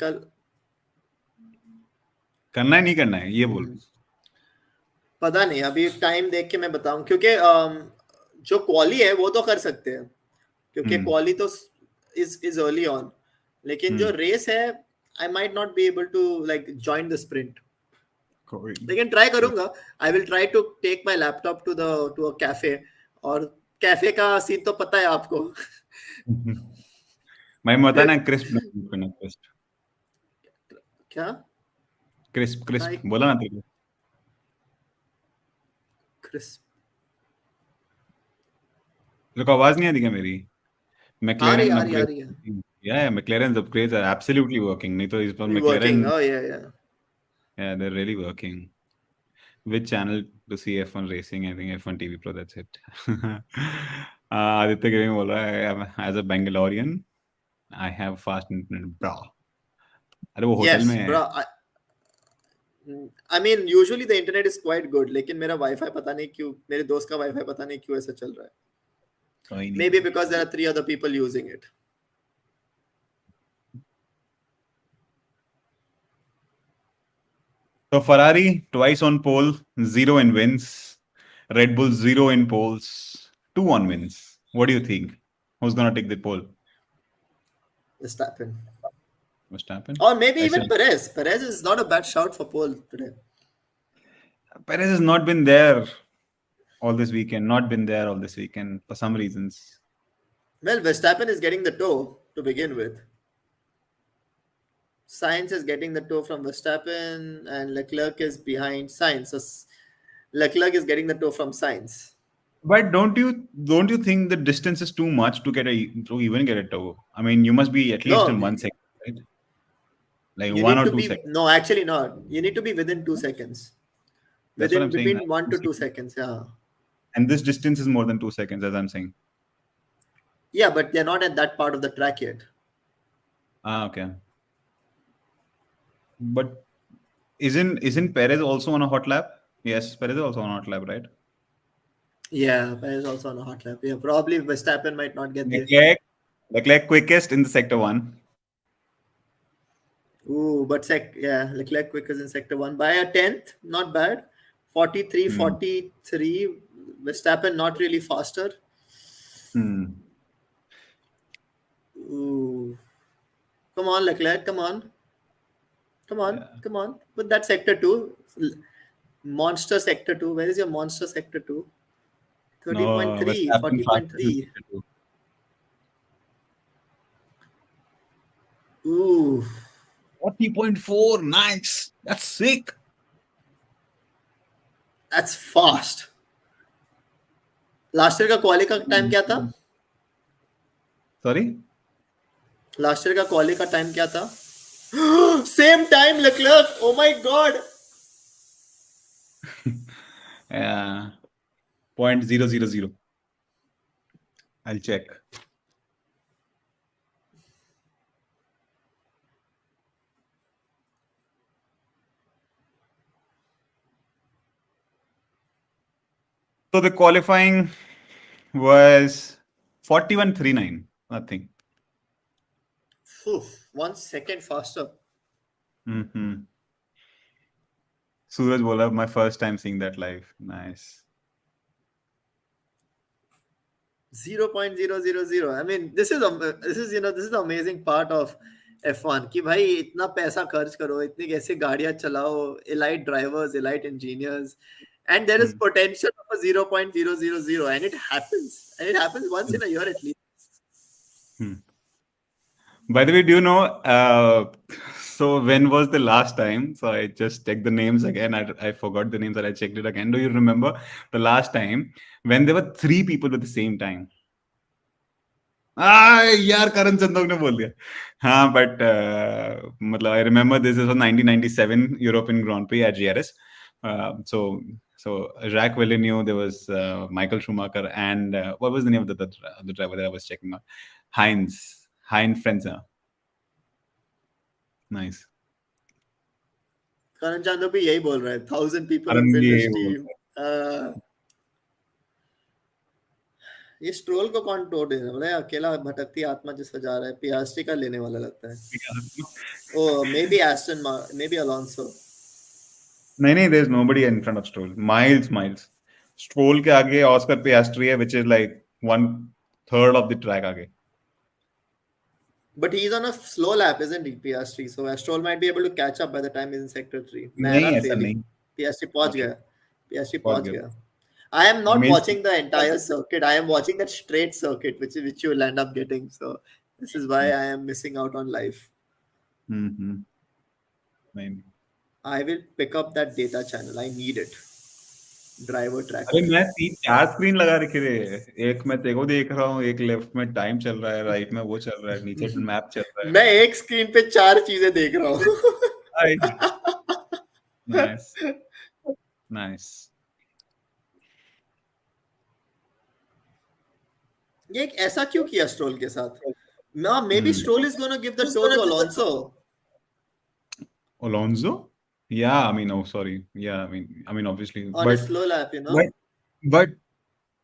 कल करना है नहीं करना है ये बोल. पता नहीं, अभी टाइम देख के मैं बताऊं, क्योंकि जो क्वाली है वो तो कर सकते हैं, क्योंकि क्वाली तो इज अर्ली ऑन, लेकिन जो रेस है I might not be able to like join the sprint. लेकिन ट्राई करूंगा. I will try to take my laptop to a cafe, और कैफे का सीन तो पता है आपको. मैं बता ना क्रिस्प करना. क्या क्रिस्प बोला ना तेरे को. क्रिस्प तेरे को आवाज नहीं आती क्या मेरी? McLaren आ रही है. Yeah, McLaren's upgrades are absolutely working. नहीं तो इस पर McLaren. Working. Oh yeah. Yeah, they're really working. Which channel to see F1 racing? I think F1 TV Pro. That's it. Aditya gaming बोल रहा है as a Bangalorean, I have fast internet, bro. अरे वो hotel में है. Bro. I mean, usually the internet is quite good, लेकिन मेरा wifi पता नहीं क्यों, मेरे दोस्त का वाईफाई पता नहीं क्यों ऐसा चल रहा है. कोई नहीं. Maybe because there are 3 other people using it. So Ferrari twice on pole, 0 in wins. Red Bull 0 in poles, 2 on wins. What do you think? Who's gonna take the pole? Verstappen. Verstappen? Or maybe I even said Perez. Perez is not a bad shout for pole today. Perez has not been there all this weekend. Not been there all this weekend for some reasons. Well, Verstappen is getting the toe to begin with. Sainz is getting the toe from Verstappen, and Leclerc is behind Sainz. So Leclerc is getting the toe from Sainz. But don't you think the distance is too much to to even get a toe? I mean, you must be at least No, in 1 second, right? Like you one need or to two be seconds. no, actually not. You need to be within 2 seconds. That's what I'm Within saying. between one Two to two seconds. seconds. Yeah. And this distance is more than 2 seconds, as I'm saying. Yeah, but they're not at that part of the track yet. Ah, okay. But isn't Perez also on a hot lap? Yes, Perez is also on a hot lap, right? Yeah, Perez also on a hot lap. Yeah, probably Verstappen might not get there. Leclerc quickest in the sector one. Ooh, but yeah, Leclerc quickest in sector one by a tenth, not bad. 43, Hmm. 43. Verstappen not really faster. Hmm. Ooh, come on, Leclerc, come on, come on, Yeah. come on. Put that sector two, monster sector two. Where is your monster sector two? No, 30.3, Verstappen fastest in 40.3. sector two. Ooh, 40.4. Nice. That's sick. that's fast. Last year का क्वाली का time क्या था? Sorry? Last year का क्वाली का time क्या था? Same time Leclerc. Oh my God. Yeah. 0.000. I'll check. So the qualifying was 41.39. Nothing. 1 second faster. Mm-hmm. Suraj bola, my first time seeing that live. Nice. 0.000. I mean, this is the amazing part of F1 कि भाई इतना पैसा खर्च करो, इतनी कैसे गाड़ियां चलाओ, elite drivers, elite engineers, and there is Hmm. potential of a 0.000, and it happens once in a year at least. Hmm. By the way, do you know? So when was the last time? So I just checked the names again. I forgot the names, and I checked it again. Do you remember the last time when there were 3 people at the same time? यार करण चंदोक ने बोल दिया. हाँ, but मतलब I remember this is 1997 European Grand Prix at GRS. So Jacques Villeneuve, there was Michael Schumacher, and what was the name of the driver that I was checking out? Heinz Frenzer. Nice. करण चांदो भी यही बोल रहा है. 1,000 people Karan have built भी this यही बोल team. ये stroll को कौन तोड़ देना? बोला अकेला भटकती आत्मा जिसका जा रहा है. पियास्ट्री का लेने वाला लगता है. रहा है. Oh, maybe Alonso. नहीं, there's nobody in front of Stroll. Miles. Stroll के आगे Oscar Piastri है, which is like 1/3 of the track आगे. But he's on a slow lap, isn't he, Piastri? So Stroll might be able to catch up by the time he's in sector 3. Nah, नहीं, not ऐसा really. नहीं. Piastri पहुंच Okay. गया. Piastri पहुंच पहुंच गया. गया. I am not Means watching the entire circuit. I am watching that straight circuit, which you will end up getting. So this is why I am missing out on life. नहीं. I will pick up that data channel. I need it. Driver अरे tracker. मैं 3-4 screen लगा रखे रे. एक मैं तेको देख रहा हूँ, एक लेफ्ट में टाइम चल रहा है, राइट में वो चल रहा है, नीचे मैप चल रहा है. मैं एक स्क्रीन पे 4 चीजें देख रहा हूँ. Nice. ये एक ऐसा क्यों किया स्ट्रोल के साथ? Maybe Stroll is going to give the toe to Alonso. Alonso? Yeah, I mean, oh, sorry. Yeah, I mean, obviously, On a slow lap, you know. but,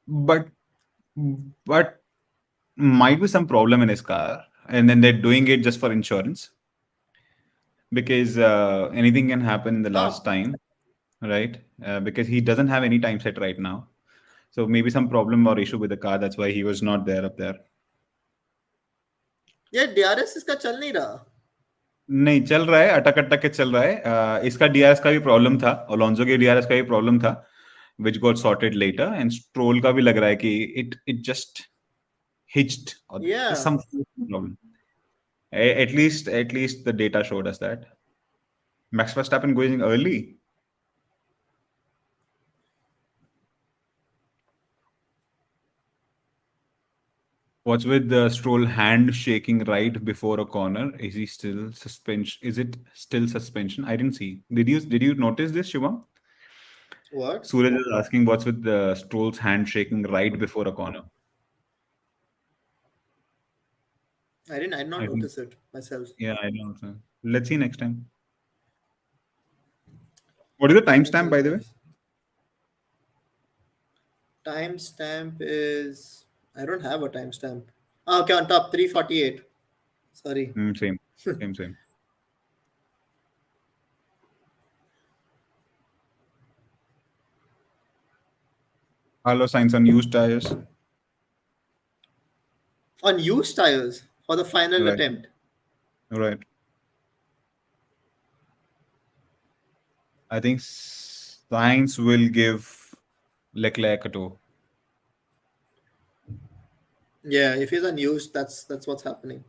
but but might be some problem in his car, and then they're doing it just for insurance because anything can happen in the last Ah, time, right? Because he doesn't have any time set right now, so maybe some problem or issue with the car. That's why he was not there up there. ये DRS इसका चल नहीं रहा. नहीं चल रहा है, अटक अटक के चल रहा है। इसका डीआरएस का भी प्रॉब्लम था, अलोंसो के डीआरएस का भी प्रॉब्लम था, which got sorted later, and Stroll का भी लग रहा है कि it just hitched or there's Yeah. some problem. At least the data showed us that Max Verstappen going early. What's with the Stroll hand shaking right before a corner? Is he still suspension? Is it still suspension? I didn't see. Did you notice this, Shubham? What? Suraj is asking what's with the Stroll's hand shaking right before a corner. I did not I think notice it myself. yeah, I don't know. Let's see next time. What is the timestamp, by the way? Timestamp is, I don't have a timestamp. Ah, okay, on top 348. Sorry. Same. Carlos Sainz on used tires. On used tires for the final Right, attempt. right. I think Sainz will give Leclerc a toe. Yeah, if he's on used, that's what's happening.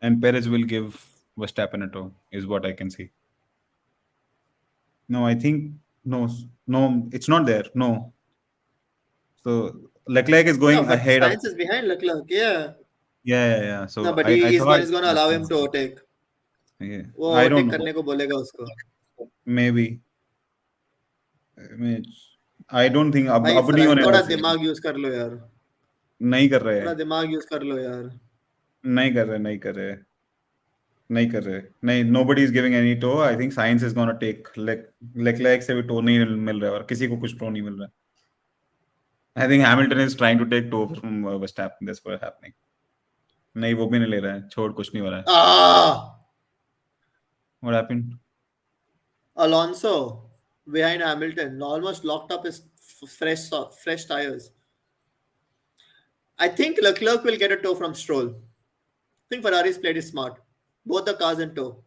And Perez will give Verstappen a toe, is what I can see. No, I think no, it's not there. No. So Leclerc is No, going but ahead of. Sainz is behind Leclerc. Yeah. Yeah. No, So but I he's thought. gonna allow him to overtake. Yeah, वो I don't overtake know. करने को बोलेगा उसको. Maybe. I mean, I don't think भाई अब नहीं होने वाला थोड़ा session. दिमाग यूज कर लो यार. नहीं कर रहे थोड़ा हैं, दिमाग यूज कर लो यार. नहीं कर रहे नहीं, nobody is giving any toe. I think science is gonna take Leclerc से भी toe नहीं मिल रहा है और किसी को कुछ toe नहीं मिल रहा है. I think Hamilton is trying to take toe from Verstappen. That's what happening. नहीं वो भी नहीं ले रहा है, छोड़ कुछ नहीं हो रहा है. Ah, What happened? Alonso behind Hamilton almost locked up his fresh tires. I think Leclerc will get a tow from Stroll. I think Ferrari's played it smart. Both the cars in tow.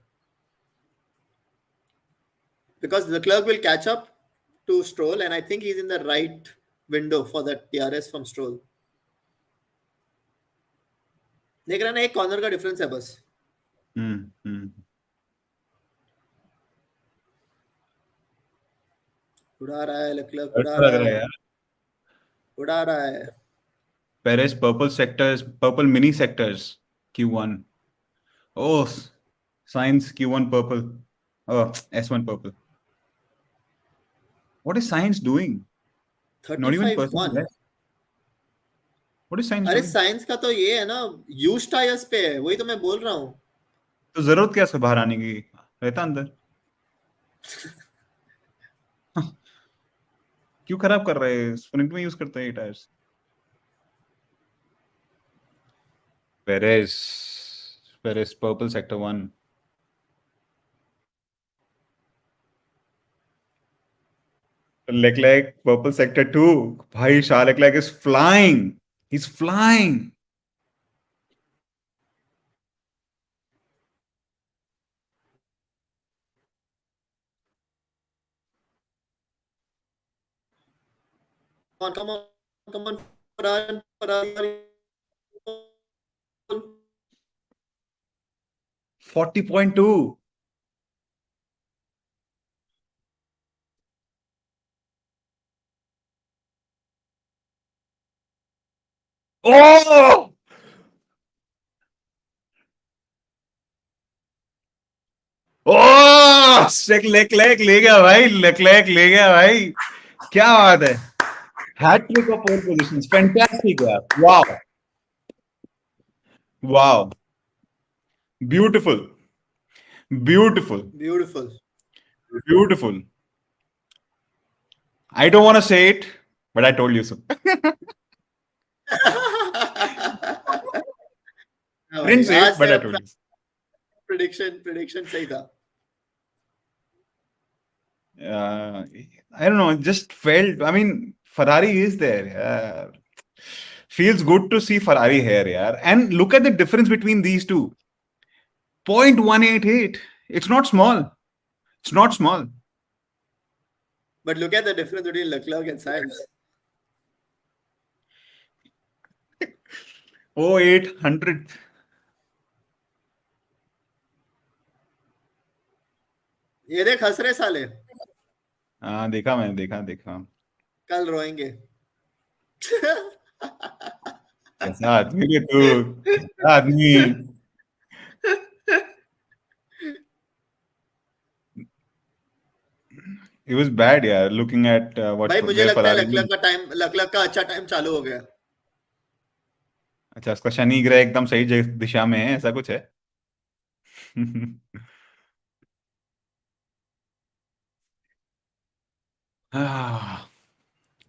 Because Leclerc will catch up to Stroll, and I think he's in the right window for that DRS from Stroll. देख रहा ना, एक corner का difference है बस. हम्म. उड़ा रहा है Leclerc, उड़ा अच्छा लग रहा रहा है है, यार. उड़ा रहा है. Perez purple mini sectors Q1. Oh, Science Q1 purple. Oh, S1 purple. What is Science doing? Not even person 35-1. left. What is Science अरे doing? साइंस का तो ये है ना, यूज टायर्स पे है, वही तो मैं बोल रहा हूँ. तो जरूरत क्या है उसको बाहर आने की, रहता अंदर. क्यों खराब कर रहे हैं, स्प्रिंट में यूज करते हैं ये tyres. Perez purple sector 1. Leclerc purple sector 2. भाई Charles Leclerc is flying. He's flying. Come on, come on, Ferrari, Ferrari. 40.2. Oh! ओह लेक्लेक ले गया भाई, लेक्लेक ले गया भाई. क्या बात है. Hattrick of 4 positions. फैंटास्टिक यार. Wow wow. Beautiful. Beautiful. Beautiful. I don't want to say it, but I told you so. हाँ I didn't भाई, say आज it, but I तेरा told you so. प्रिडिक्शन सही था. I don't know. It just felt. I mean, Ferrari is there. Yeah. Feels good to see Ferrari here, yeah. And look at the difference between these two. 0.188. It's not small. It's not small. But look at the difference between Leclerc and Sainz. Oh, 800. ये देख हंस रहे साले. हाँ देखा मैंने देखा. कल रोएंगे. कैसा आदमी है तू? कैसा आदमी? It was bad, yeah. Looking at what भाई मुझे where लगता है Ferrari is. लकलक का अच्छा टाइम चालू हो गया. अच्छा, उसका शनि ग्रह एकदम सही दिशा में है, ऐसा कुछ है.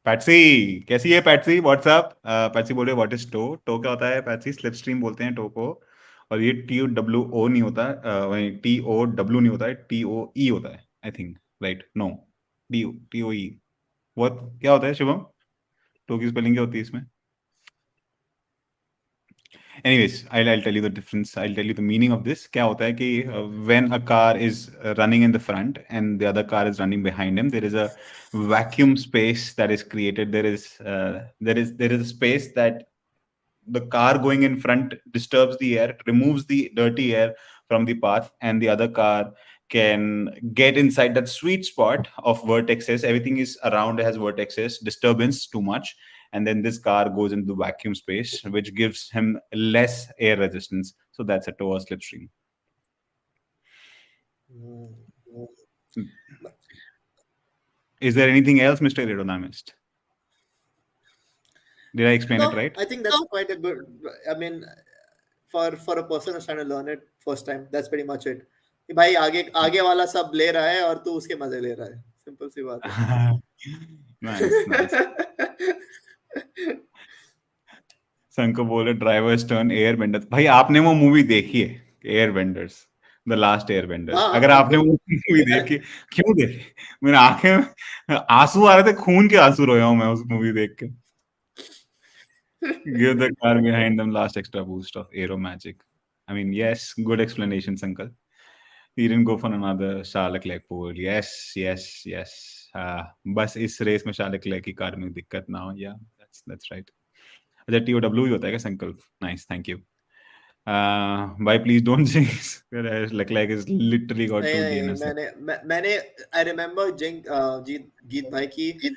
पैट्सी कैसी है पैट्सी? व्हाट्सअप. पैट्सी बोले व्हाट इज टो? टो क्या होता है पैट्सी? स्लिप स्ट्रीम बोलते हैं टो को. और ये टी ओ डब्ल्यू ओ नहीं होता, वही टी ओ डब्ल्यू नहीं होता है, टी ओ ई होता है I think. Right? No, T O E. what क्या होता है शुभम? टो की स्पेलिंग क्या होती है इसमें? Anyways, I'll tell you the difference. I'll tell you the meaning of this. क्या होता है कि when a car is running in the front and the other car is running behind him, there is a vacuum space that is created. There is a space that the car going in front disturbs the air, removes the dirty air from the path, and the other car can get inside that sweet spot of vertexes. Everything is around, has vertexes, disturbance too much, and then this car goes into the vacuum space, which gives him less air resistance. So that's a tower slipstream. Is there anything else, Mr. Aerodynamist? Did I explain it No, right? I think that's quite a good. I mean, for a person who's trying to learn it first time, that's pretty much it. कि भाई आगे आगे वाला सब ले रहा है और तू उसके मजे ले रहा है. सिंपल सी बात है. Nice. संको बोले ड्राइवर्स टर्न एयर बेंडर्स. भाई आपने वो मूवी देखी है, air benders, the last air bender? हाँ अगर आपने बिल्कुल. वो मूवी देखी, क्यों देखी? मेरे आंखें में आंसू आ रहे थे, खून के आंसू रोया हूं मैं उस मूवी देख के. Give the car behind them last extra boost of aero magic. I mean, yes, good explanation, Uncle. He didn't go for another Charles Leclerc pole. Yes. बस इस रेस में Charles Leclerc की कार में दिक्कत ना हो. Yeah, that's right. अच्छा, TOW ही होता है क्या संकल्प? Nice, thank you. भाई please don't jinx. Leclerc is literally got नहीं 2 नहीं DNS. मैंने आई रिमेम्बर गीत भाई की.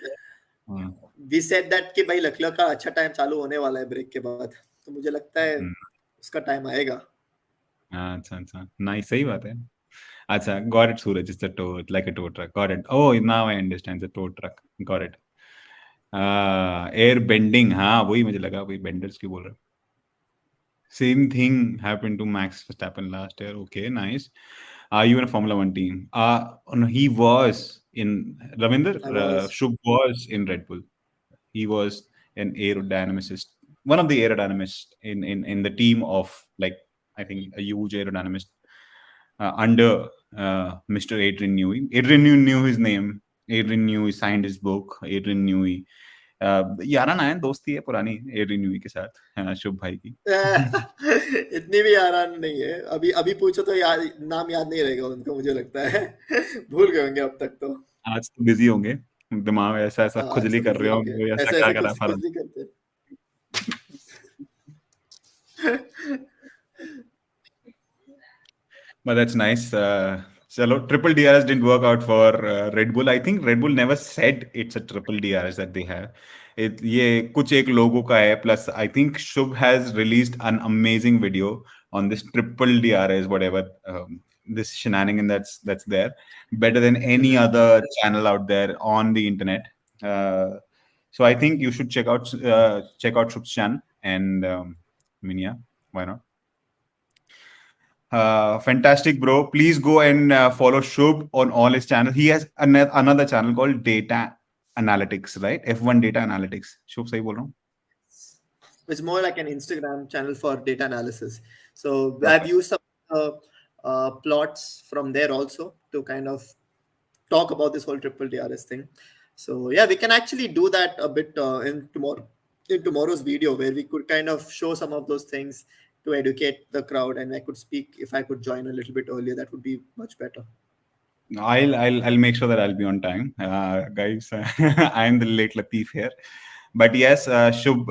हाँ. वी सेड दैट कि भाई लकलक का अच्छा टाइम चालू होने वाला है ब्रेक के बाद. तो मुझे लगता है उसका टाइम आएगा. अच्छा, नाइस, सही बात है. अच्छा, got it, Suraj. It's a tow, like a tow truck. Got it. Oh, now I understand. It's a tow truck. Got it. Air bending. हाँ, वही मुझे लगा, वही benders की बोल रहा. Same thing happened to Max Verstappen last year. Okay, nice. Are you in a Formula One team? No, he was in Ravinder. I was. Shub was in Red Bull. He was an aerodynamicist, one of the aerodynamists in the team of, like, I think a huge aerodynamist under Mr. Adrian Newey. Adrian Newey knew his name. Adrian Newey signed his book. Adrian Newey. याराना है, दोस्ती है पुरानी Adrian न्यूई के साथ, शुभ भाई की. इतनी भी आराम नहीं है. अभी पूछो तो नाम याद नहीं रहेगा उनको, मुझे लगता है. भूल गए होंगे अब तक तो. आज तो बिजी होंगे, दिमाग ऐसा खुजली कर रहे होंगे, ऐसा क्या करा फर्क. कुछ नहीं करते. But that's nice. Chalo, triple DRS didn't work out for Red Bull. I think Red Bull never said it's a triple DRS that they have. ये कुछ एक लोगों का है. Plus, I think Shub has released an amazing video on this triple DRS, whatever, this shenanigan that's there. Better than any other channel out there on the internet. So I think you should check out Shub's channel. And I mean, yeah, why not? Fantastic, bro. Please go and follow Shub on all his channels. He has another channel called Data analytics, right? F1 data analytics. शुभ सही बोल रहा हूँ? It's more like an Instagram channel for data analysis. So I've Perfect. used some plots from there also to kind of talk about this whole triple DRS thing. So yeah, we can actually do that a bit in tomorrow's video, where we could kind of show some of those things to educate the crowd, and I could speak if I could join a little bit earlier. That would be much better. I'll make sure that I'll be on time, guys. I am the late Latif here, but yes, Shub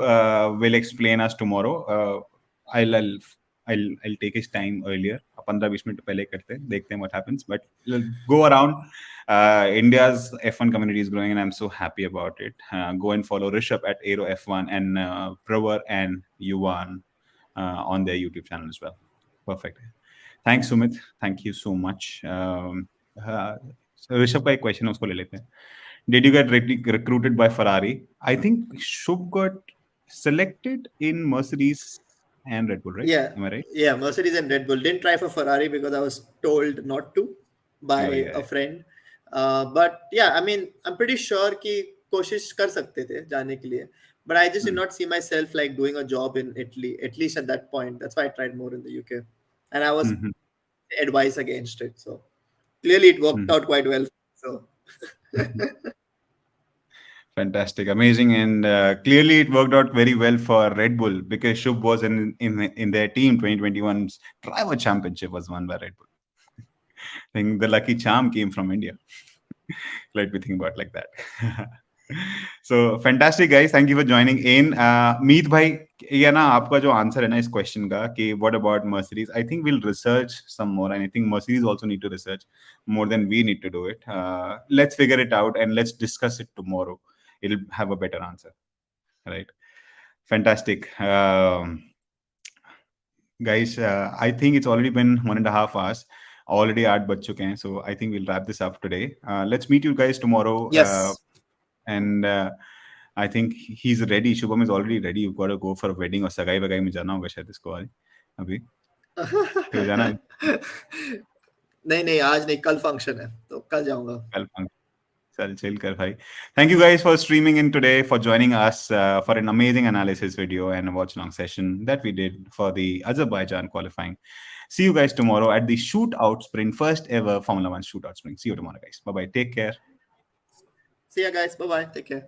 will explain us tomorrow. I'll I'll I'll take his time earlier. 15-20 minute पहले करते हैं, देखते हैं what happens. But we'll go around. India's F1 community is growing, and I'm so happy about it. Go and follow Rishabh at Aero F1 and Pravar and Yuvan on their YouTube channel as well. Perfect. Thanks, Sumit. Thank you so much. So Rishabh का एक question है, उसको ले लेते हैं. Did you get recruited by Ferrari? I think Shub got selected in Mercedes and Red Bull, right? Yeah, Am I right? yeah, Mercedes and Red Bull. Didn't try for Ferrari because I was told not to by Oh, yeah. a friend. But yeah, I mean, I'm pretty sure कि कोशिश कर सकते थे जाने के लिए. But I just did not see myself like doing a job in Italy, at least at that point. That's why I tried more in the UK, and I was Mhm. advised against it. So clearly, it worked Mhm. out quite well. So Fantastic, amazing, and clearly it worked out very well for Red Bull because Shub was in their team. 2021's driver championship was won by Red Bull. I think the lucky charm came from India. Let me think about it like that. So fantastic guys, thank you for joining in. Meet bhai, ये ना आपका जो answer है ना इस question का कि what about Mercedes, I think we'll research some more, and I think Mercedes also need to research more than we need to do it. Let's figure it out and let's discuss it tomorrow. It'll have a better answer, right? Fantastic. Guys, I think it's already been 1.5 hours. Already 8 बज चुके हैं, so I think we'll wrap this up today. Let's meet you guys tomorrow. yes, And I think he's ready. Shubham is already ready. You've got to go for a wedding or सगाई वगाई में जाना होगा शायद इसको आज अभी. तो जाना है नहीं आज नहीं, कल फंक्शन है तो कल जाऊंगा. कल function. चल chill कर भाई. Thank you guys for streaming in today, for joining us for an amazing analysis video and a watch long session that we did for the Azerbaijan qualifying. See you guys tomorrow at the shootout sprint, first ever Formula 1 shootout sprint. See you tomorrow, guys. Bye bye. Take care. See ya guys, bye bye, take care.